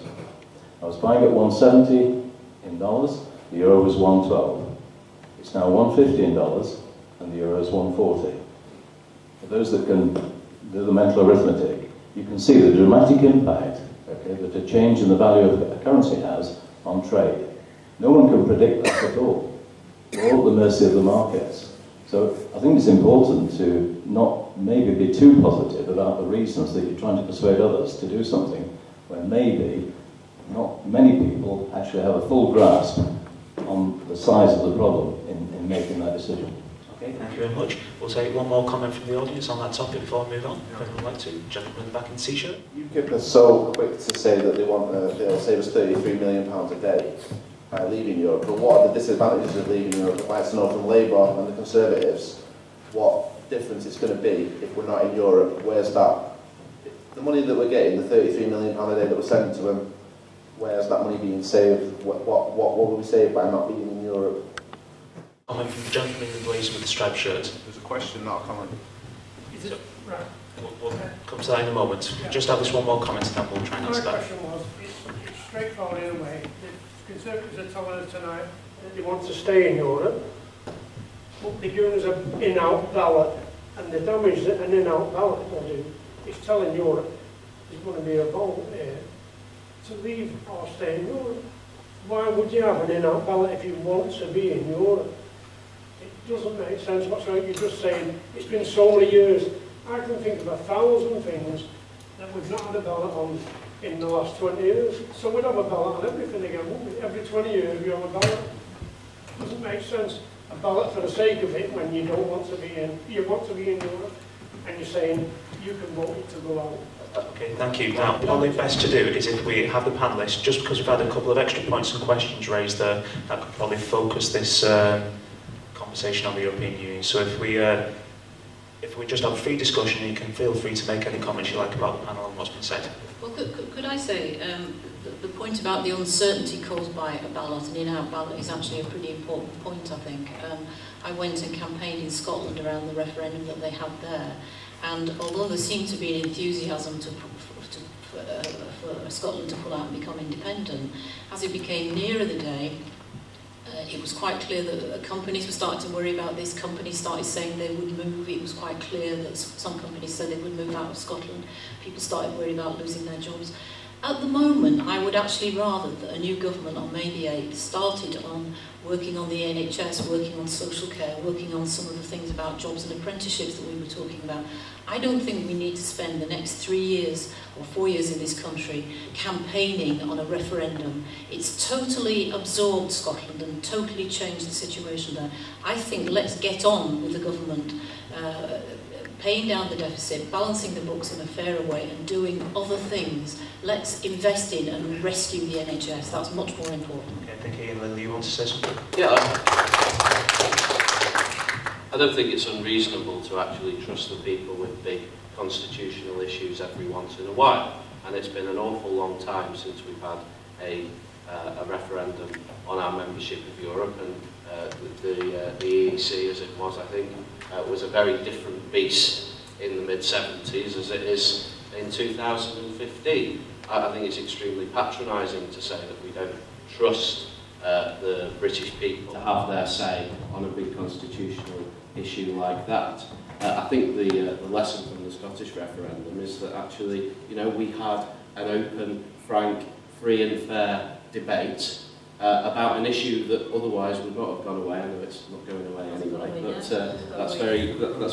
I was buying at 170 in dollars, the euro was 112. It's now 150 in dollars and the euro is 140. For those that can do the mental arithmetic, you can see the dramatic impact, okay, that a change in the value of a currency has on trade. No one can predict that at all. We're all at the mercy of the markets. So I think it's important to not maybe be too positive about the reasons that you're trying to persuade others to do something when maybe not many people actually have a full grasp on the size of the problem in making that decision. Okay, thank you very much. We'll take one more comment from the audience on that topic before we move on. If anyone would like to, gentleman back in the t-shirt. UKIP are so quick to say that they'll save us £33 million a day by leaving Europe, but what are the disadvantages of leaving Europe? I'd like to know from Labour and the Conservatives what difference it's going to be if we're not in Europe. Where's that? The money that we're getting, the £33 million a day that we're sending to them, where's that money being saved? What will we save by not being in Europe? Comment from the gentleman in the blazer with the striped shirt. There's a question, not a comment. Is it right? We'll come to that in a moment. Yeah. Just have this one more comment and then we'll try and answer that. My question was, it's straightforward in a way. The Conservatives are telling us tonight that they want to stay in Europe, but they're giving us an in-out ballot, and the damage that an in-out ballot will do is telling Europe there's going to be a vote there to leave or stay in Europe. Why would you have an in-out ballot if you want to be in Europe? It doesn't make sense whatsoever. You're just saying it's been so many years. I can think of 1,000 things that we've not had a ballot on in the last 20 years. So we'd have a ballot on everything again, wouldn't we? Every 20 years we have a ballot. It doesn't make sense. A ballot for the sake of it when you don't want to be in. You want to be in Europe and you're saying you can vote it to go out. Okay, thank you. Now, probably best to do is if we have the panellists, just because we've had a couple of extra points and questions raised there, that could probably focus this conversation on the European Union. So if we just have a free discussion, you can feel free to make any comments you like about the panel and what's been said. Well, could I say, the point about the uncertainty caused by a ballot, an in-out ballot, is actually a pretty important point, I think. I went and campaigned in Scotland around the referendum that they had there, and although there seemed to be an enthusiasm for Scotland to pull out and become independent, as it became nearer the day, it was quite clear that companies were starting to worry about this. Companies started saying they would move. It was quite clear that some companies said they would move out of Scotland. People started worrying about losing their jobs. At the moment, I would actually rather that a new government on May the 8th started on working on the NHS, working on social care, working on some of the things about jobs and apprenticeships that we were talking about. I don't think we need to spend the next 3 years or 4 years in this country campaigning on a referendum. It's totally absorbed Scotland and totally changed the situation there. I think let's get on with the government paying down the deficit, balancing the books in a fairer way and doing other things. Let's invest in and rescue the NHS. That's much more important. Okay, thank you. Ian Lindley, you want to say something? Yeah, I don't think it's unreasonable to actually trust the people with big constitutional issues every once in a while. And it's been an awful long time since we've had a referendum on our membership of Europe, and the EEC, as it was, I think, was a very different beast in the mid-70s as it is in 2015. I think it's extremely patronising to say that we don't trust the British people to have their say on a big constitutional issue like that. I think the lesson from the Scottish referendum is that actually, you know, we had an open, frank, free and fair debate about an issue that otherwise would not have gone away. I know it's not going away anyway, but that's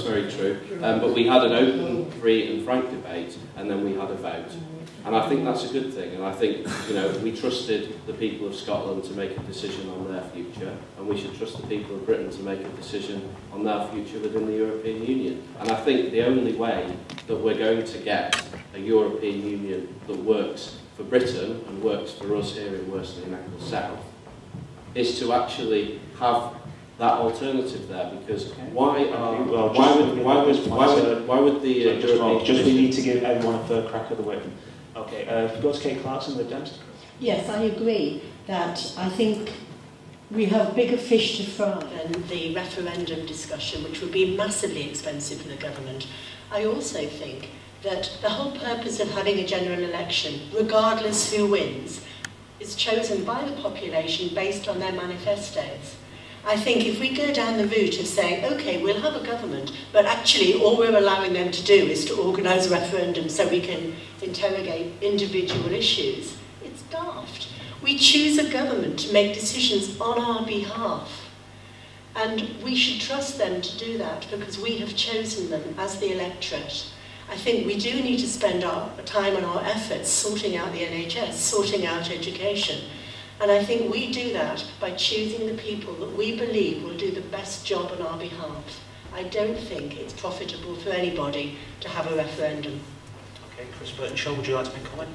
very true. But we had an open, free and frank debate, and then we had a vote. And I think that's a good thing, and I think, you know, we trusted the people of Scotland to make a decision on their future, and we should trust the people of Britain to make a decision on their future within the European Union. And I think the only way that we're going to get a European Union that works for Britain and works for us here in Worsley and Eccles South is to actually have that alternative there, because why would the European just we need to give everyone a fair crack of the whip. Okay, go to Kate Clarkson, Lib Dems. Yes, I agree that I think we have bigger fish to fry than the referendum discussion, which would be massively expensive for the government. I also think that the whole purpose of having a general election, regardless who wins, is chosen by the population based on their manifestos. I think if we go down the route of saying, okay, we'll have a government, but actually all we're allowing them to do is to organise a referendum so we can interrogate individual issues, it's daft. We choose a government to make decisions on our behalf. And we should trust them to do that because we have chosen them as the electorate. I think we do need to spend our time and our efforts sorting out the NHS, sorting out education. And I think we do that by choosing the people that we believe will do the best job on our behalf. I don't think it's profitable for anybody to have a referendum. Okay, Chris Burton-Shaw, would you like to make a comment?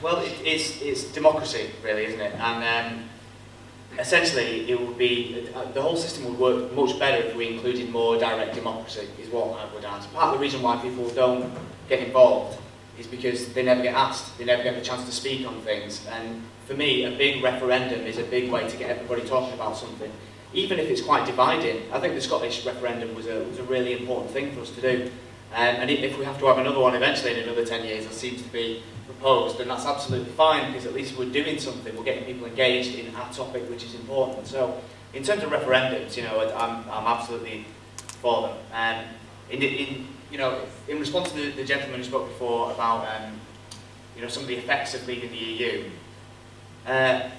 Well, it's democracy, really, isn't it? And essentially, it would be the whole system would work much better if we included more direct democracy. Is what I would answer. Part of the reason why people don't get involved is because they never get asked, they never get the chance to speak on things. And for me, a big referendum is a big way to get everybody talking about something, even if it's quite dividing. I think the Scottish referendum was a really important thing for us to do. And if we have to have another one eventually in another 10 years, as seems to be proposed, then that's absolutely fine, because at least we're doing something, we're getting people engaged in our topic, which is important. So, in terms of referendums, you know, I'm absolutely for them. You know, in response to the gentleman who spoke before about, you know, some of the effects of leaving the EU, I'd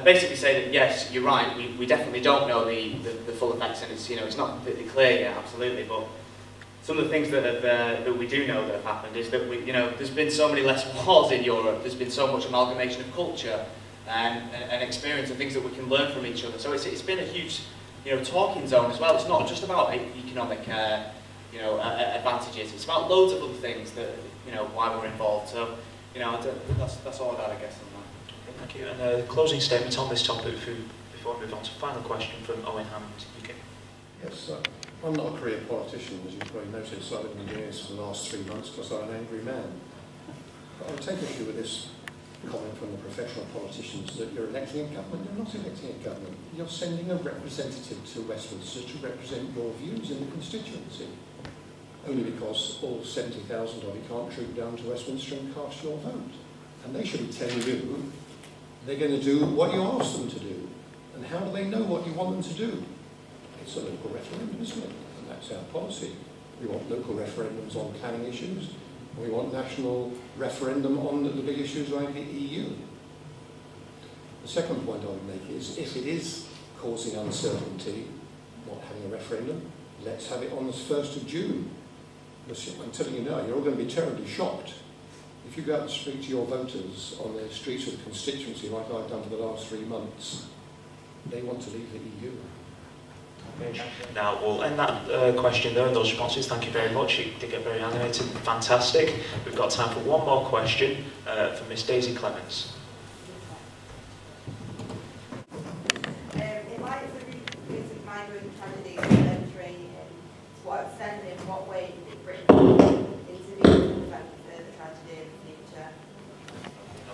basically say that yes, you're right. We definitely don't know the full effects, and it's, you know, it's not completely clear yet, absolutely, but. Some of the things that we do know that have happened is that you know, there's been so many less wars in Europe, there's been so much amalgamation of culture and experience and things that we can learn from each other. So it's been a huge, you know, talking zone as well. It's not just about economic, you know, advantages. It's about loads of other things that, you know, why we're involved. So, you know, that's all that I guess on that. Okay, thank you. And closing statement on this topic before we move on to final question from Owen Hammond, UK. Yes, I'm not a career politician, as you've probably noticed. I've been doing this for the last 3 months because I'm an angry man. But I would take issue with this comment from the professional politicians that you're electing a government. You're not electing a government. You're sending a representative to Westminster to represent your views in the constituency. Only because all 70,000 of you can't troop down to Westminster and cast your vote. And they should be telling you they're going to do what you ask them to do. And how do they know what you want them to do? It's a local referendum, isn't it? And that's our policy. We want local referendums on planning issues. We want national referendum on the big issues like the EU. The second point I would make is, if it is causing uncertainty, not having a referendum, let's have it on the 1st of June. I'm telling you now, you're all going to be terribly shocked. If you go out and speak to your voters on the streets of the constituency, like I've done for the last 3 months, they want to leave the EU. Now we'll end that question there and those responses. Thank you very much. You did get very animated. Fantastic. We've got time for one more question from Miss Daisy Clements. In light of the recent migrant tragedies and entering, to what extent and in what way did Britain intervene to prevent further tragedy in the future?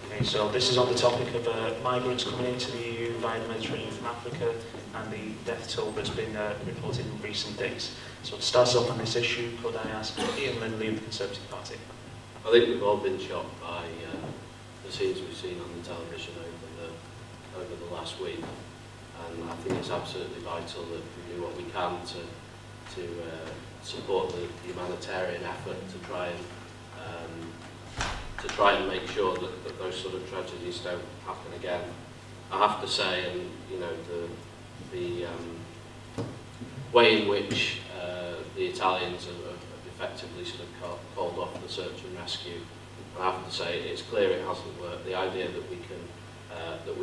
Okay, so this is on the topic of migrants coming into the EU via the Mediterranean from Africa and the death toll that's been reported in recent days. So to start us off on this issue, could I ask Ian Lindley of the Conservative Party? I think we've all been shocked by the scenes we've seen on the television over the last week, and I think it's absolutely vital that we do what we can to support the humanitarian effort to try and to try and make sure that those sort of tragedies don't happen again. I have to say, and you know, the way in which the Italians have effectively sort of called off the search and rescue, I have to say it's clear it hasn't worked. The idea that we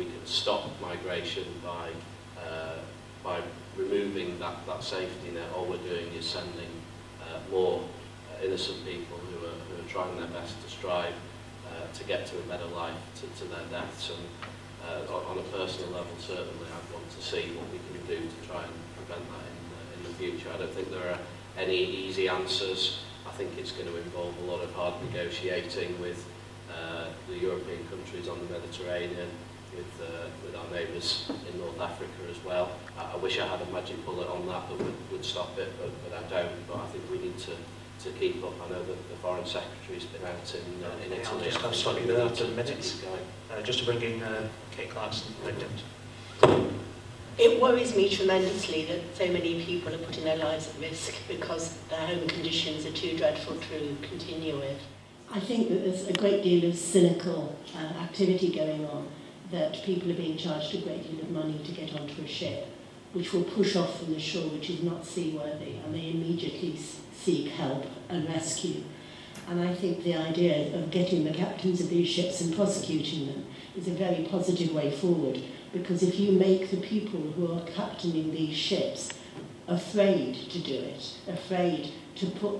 can stop migration by removing that safety net, all we're doing is sending more innocent people who are trying their best to strive to get to a better life to their deaths. And on a personal level, certainly I'd want to see what we can do to try and prevent that in the future. I don't think there are any easy answers. I think it's going to involve a lot of hard negotiating with the European countries on the Mediterranean, with our neighbours in North Africa as well. I wish I had a magic bullet on that would stop it, but I don't. But I think we need to keep up. I know that the Foreign Secretary's been out in Italy. I'll just stop you there after minutes. Just to bring in Kate Clarkson, victims. It worries me tremendously that so many people are putting their lives at risk because their home conditions are too dreadful to continue with. I think that there's a great deal of cynical activity going on, that people are being charged a great deal of money to get onto a ship, which will push off from the shore, which is not seaworthy, and they immediately seek help and rescue. And I think the idea of getting the captains of these ships and prosecuting them is a very positive way forward, because if you make the people who are captaining these ships afraid to do it, afraid to put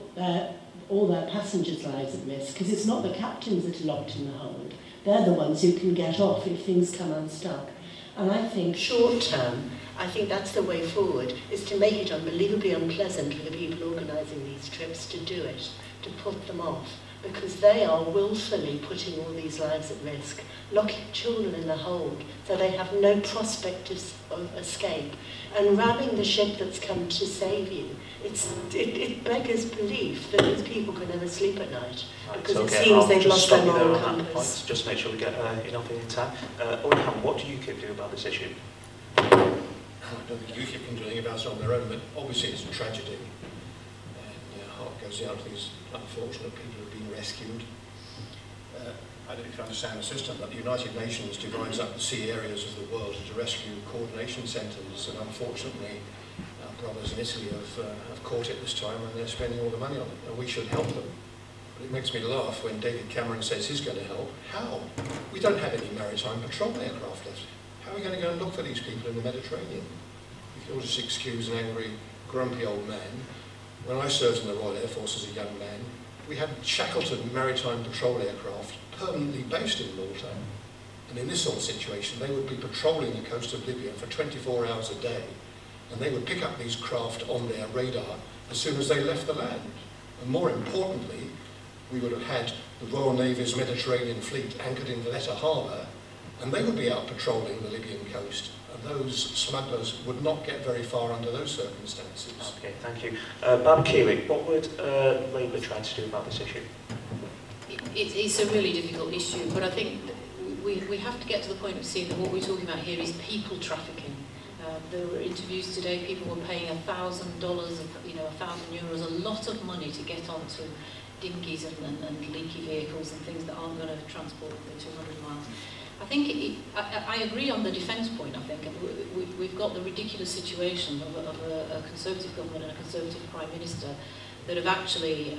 all their passengers' lives at risk, because it's not the captains that are locked in the hold, they're the ones who can get off if things come unstuck. And I think short term, I think that's the way forward, is to make it unbelievably unpleasant for the people organising these trips to do it, to put them off, because they are willfully putting all these lives at risk, locking children in the hold so they have no prospect of escape, and ramming the ship that's come to save you. It beggars belief that these people can never sleep at night, because it seems they've lost their moral compass. Just make sure we get enough in time. Owen, what do UKIP do about this issue? I don't think UKIP can do anything about it on their own, but obviously it's a tragedy. And heart goes out to these unfortunate people who have been rescued. I don't know if you understand the system, but the United Nations divides up the sea areas of the world into rescue coordination centres, and unfortunately our brothers in Italy have caught it this time, and they're spending all the money on it, and we should help them. But it makes me laugh when David Cameron says he's going to help. How? We don't have any maritime patrol aircraft left. How are we going to go and look for these people in the Mediterranean? If you'll just excuse an angry, grumpy old man, when I served in the Royal Air Force as a young man, we had Shackleton maritime patrol aircraft permanently based in Malta. And in this sort of situation, they would be patrolling the coast of Libya for 24 hours a day, and they would pick up these craft on their radar as soon as they left the land. And more importantly, we would have had the Royal Navy's Mediterranean fleet anchored in Valletta Harbour, and they would be out patrolling the Libyan coast. And those smugglers would not get very far under those circumstances. Okay, thank you. Barbara Keeley, what would Labour try to do about this issue? It's a really difficult issue, but I think we have to get to the point of seeing that what we're talking about here is people trafficking. There were interviews today, people were paying $1,000, €1,000, a lot of money to get onto dinghies and leaky vehicles and things that aren't going to transport the 200 miles. I think I agree on the defence point. I think we've got the ridiculous situation of a Conservative government and a Conservative Prime Minister that have actually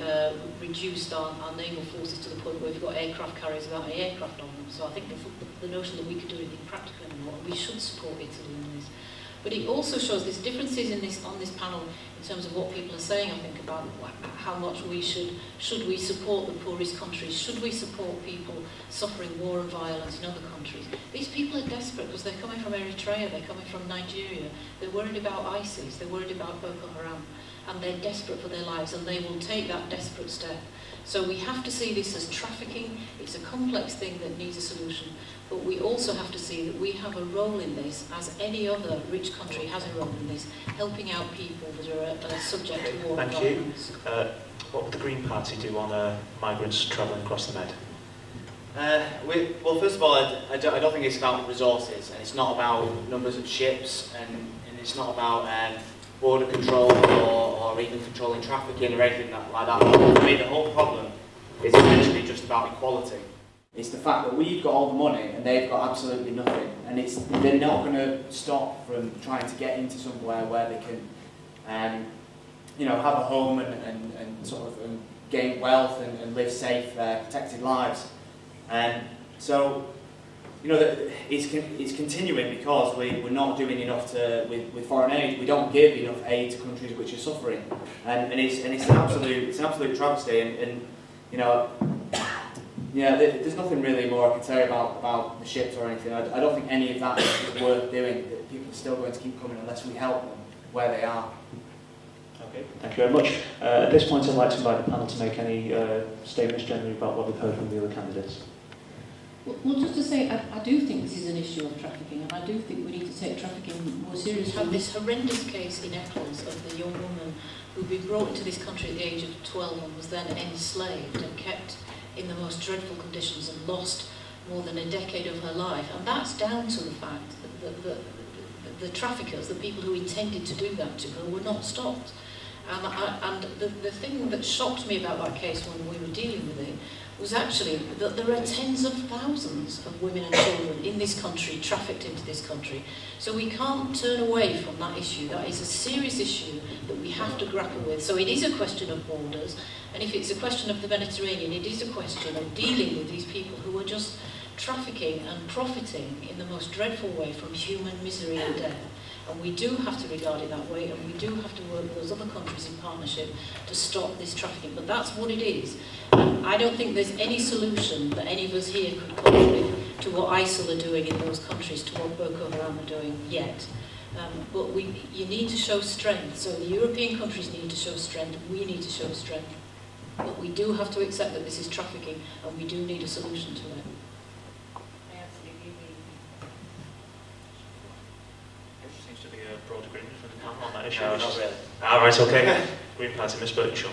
reduced our naval forces to the point where we've got aircraft carriers without any aircraft on them. So I think the notion that we could do anything practical anymore, we should support Italy in this. But it also shows there's differences on this panel in terms of what people are saying, I think, about how much we should we support the poorest countries, should we support people suffering war and violence in other countries. These people are desperate because they're coming from Eritrea, they're coming from Nigeria, they're worried about ISIS, they're worried about Boko Haram, and they're desperate for their lives, and they will take that desperate step. So we have to see this as trafficking. It's a complex thing that needs a solution, but we also have to see that we have a role in this, as any other rich country has a role in this, helping out people that are subject to war and violence. Thank you. What would the Green Party do on migrants travelling across the Med? Well, first of all, I don't think it's about resources, and it's not about numbers of ships, and it's not about border control or even controlling trafficking or anything like that. For me, the whole problem is essentially just about equality. It's the fact that we've got all the money and they've got absolutely nothing, and they're not going to stop from trying to get into somewhere where they can, you know, have a home and sort of gain wealth and live safe, protected lives. And so, you know, it's continuing because we're not doing enough with foreign aid. We don't give enough aid to countries which are suffering, and it's an absolute travesty. And you know, yeah, there's nothing really more I can tell you about the ships or anything. I don't think any of that is worth doing. People are still going to keep coming unless we help them where they are. Okay, thank you very much. At this point, I'd like to invite the panel to make any statements generally about what we've heard from the other candidates. Well, just to say, I do think this is an issue of trafficking, and I do think we need to take trafficking more seriously. We have this horrendous case in Eccles of the young woman who'd been brought into this country at the age of 12 and was then enslaved and kept in the most dreadful conditions and lost more than a decade of her life. And that's down to the fact that the traffickers, the people who intended to do that to her, were not stopped. And the thing that shocked me about that case when we were dealing with it was actually that there are tens of thousands of women and children in this country trafficked into this country. So we can't turn away from that issue. That is a serious issue that we have to grapple with. So it is a question of borders, and if it's a question of the Mediterranean, it is a question of dealing with these people who are just trafficking and profiting in the most dreadful way from human misery and death. And we do have to regard it that way, and we do have to work with those other countries in partnership to stop this trafficking. But that's what it is. I don't think there's any solution that any of us here could come up with to what ISIL are doing in those countries, to what Boko Haram are doing yet. But you need to show strength. So the European countries need to show strength, we need to show strength. But we do have to accept that this is trafficking, and we do need a solution to it. Seems to be a broad agreement from the panel on that issue. No, not really. Right, okay. Green Party, Miss Burtonshaw.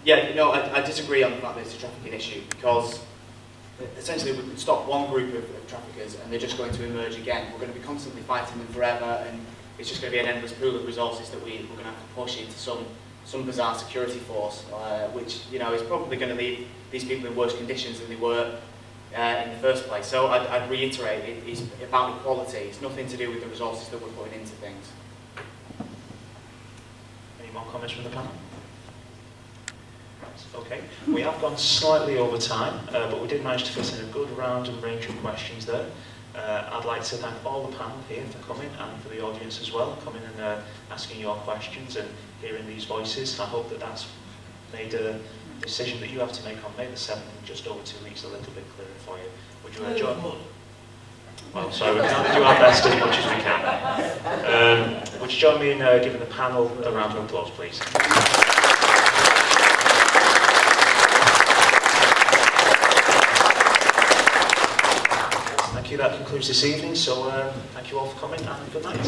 Yeah, no, I disagree on the fact that it's a trafficking issue, because essentially we could stop one group of traffickers and they're just going to emerge again. We're going to be constantly fighting them forever, and it's just going to be an endless pool of resources that we're going to have to push into some bizarre security force, which, you know, is probably going to leave these people in worse conditions than they were in the first place. So I'd reiterate, it's about equality. It's nothing to do with the resources that we're putting into things. Any more comments from the panel? Okay, we have gone slightly over time, but we did manage to fit in a good round and range of questions there. I'd like to thank all the panel here for coming, and for the audience as well, coming and asking your questions and hearing these voices. I hope that that's made a decision that you have to make on May the 7th in just over 2 weeks a little bit clearer for you. Would you join me? Well, sorry, we're going to do our best as much as we can. Would you join me in giving the panel a round of applause, please? Thank you. That concludes this evening, so thank you all for coming, and good night.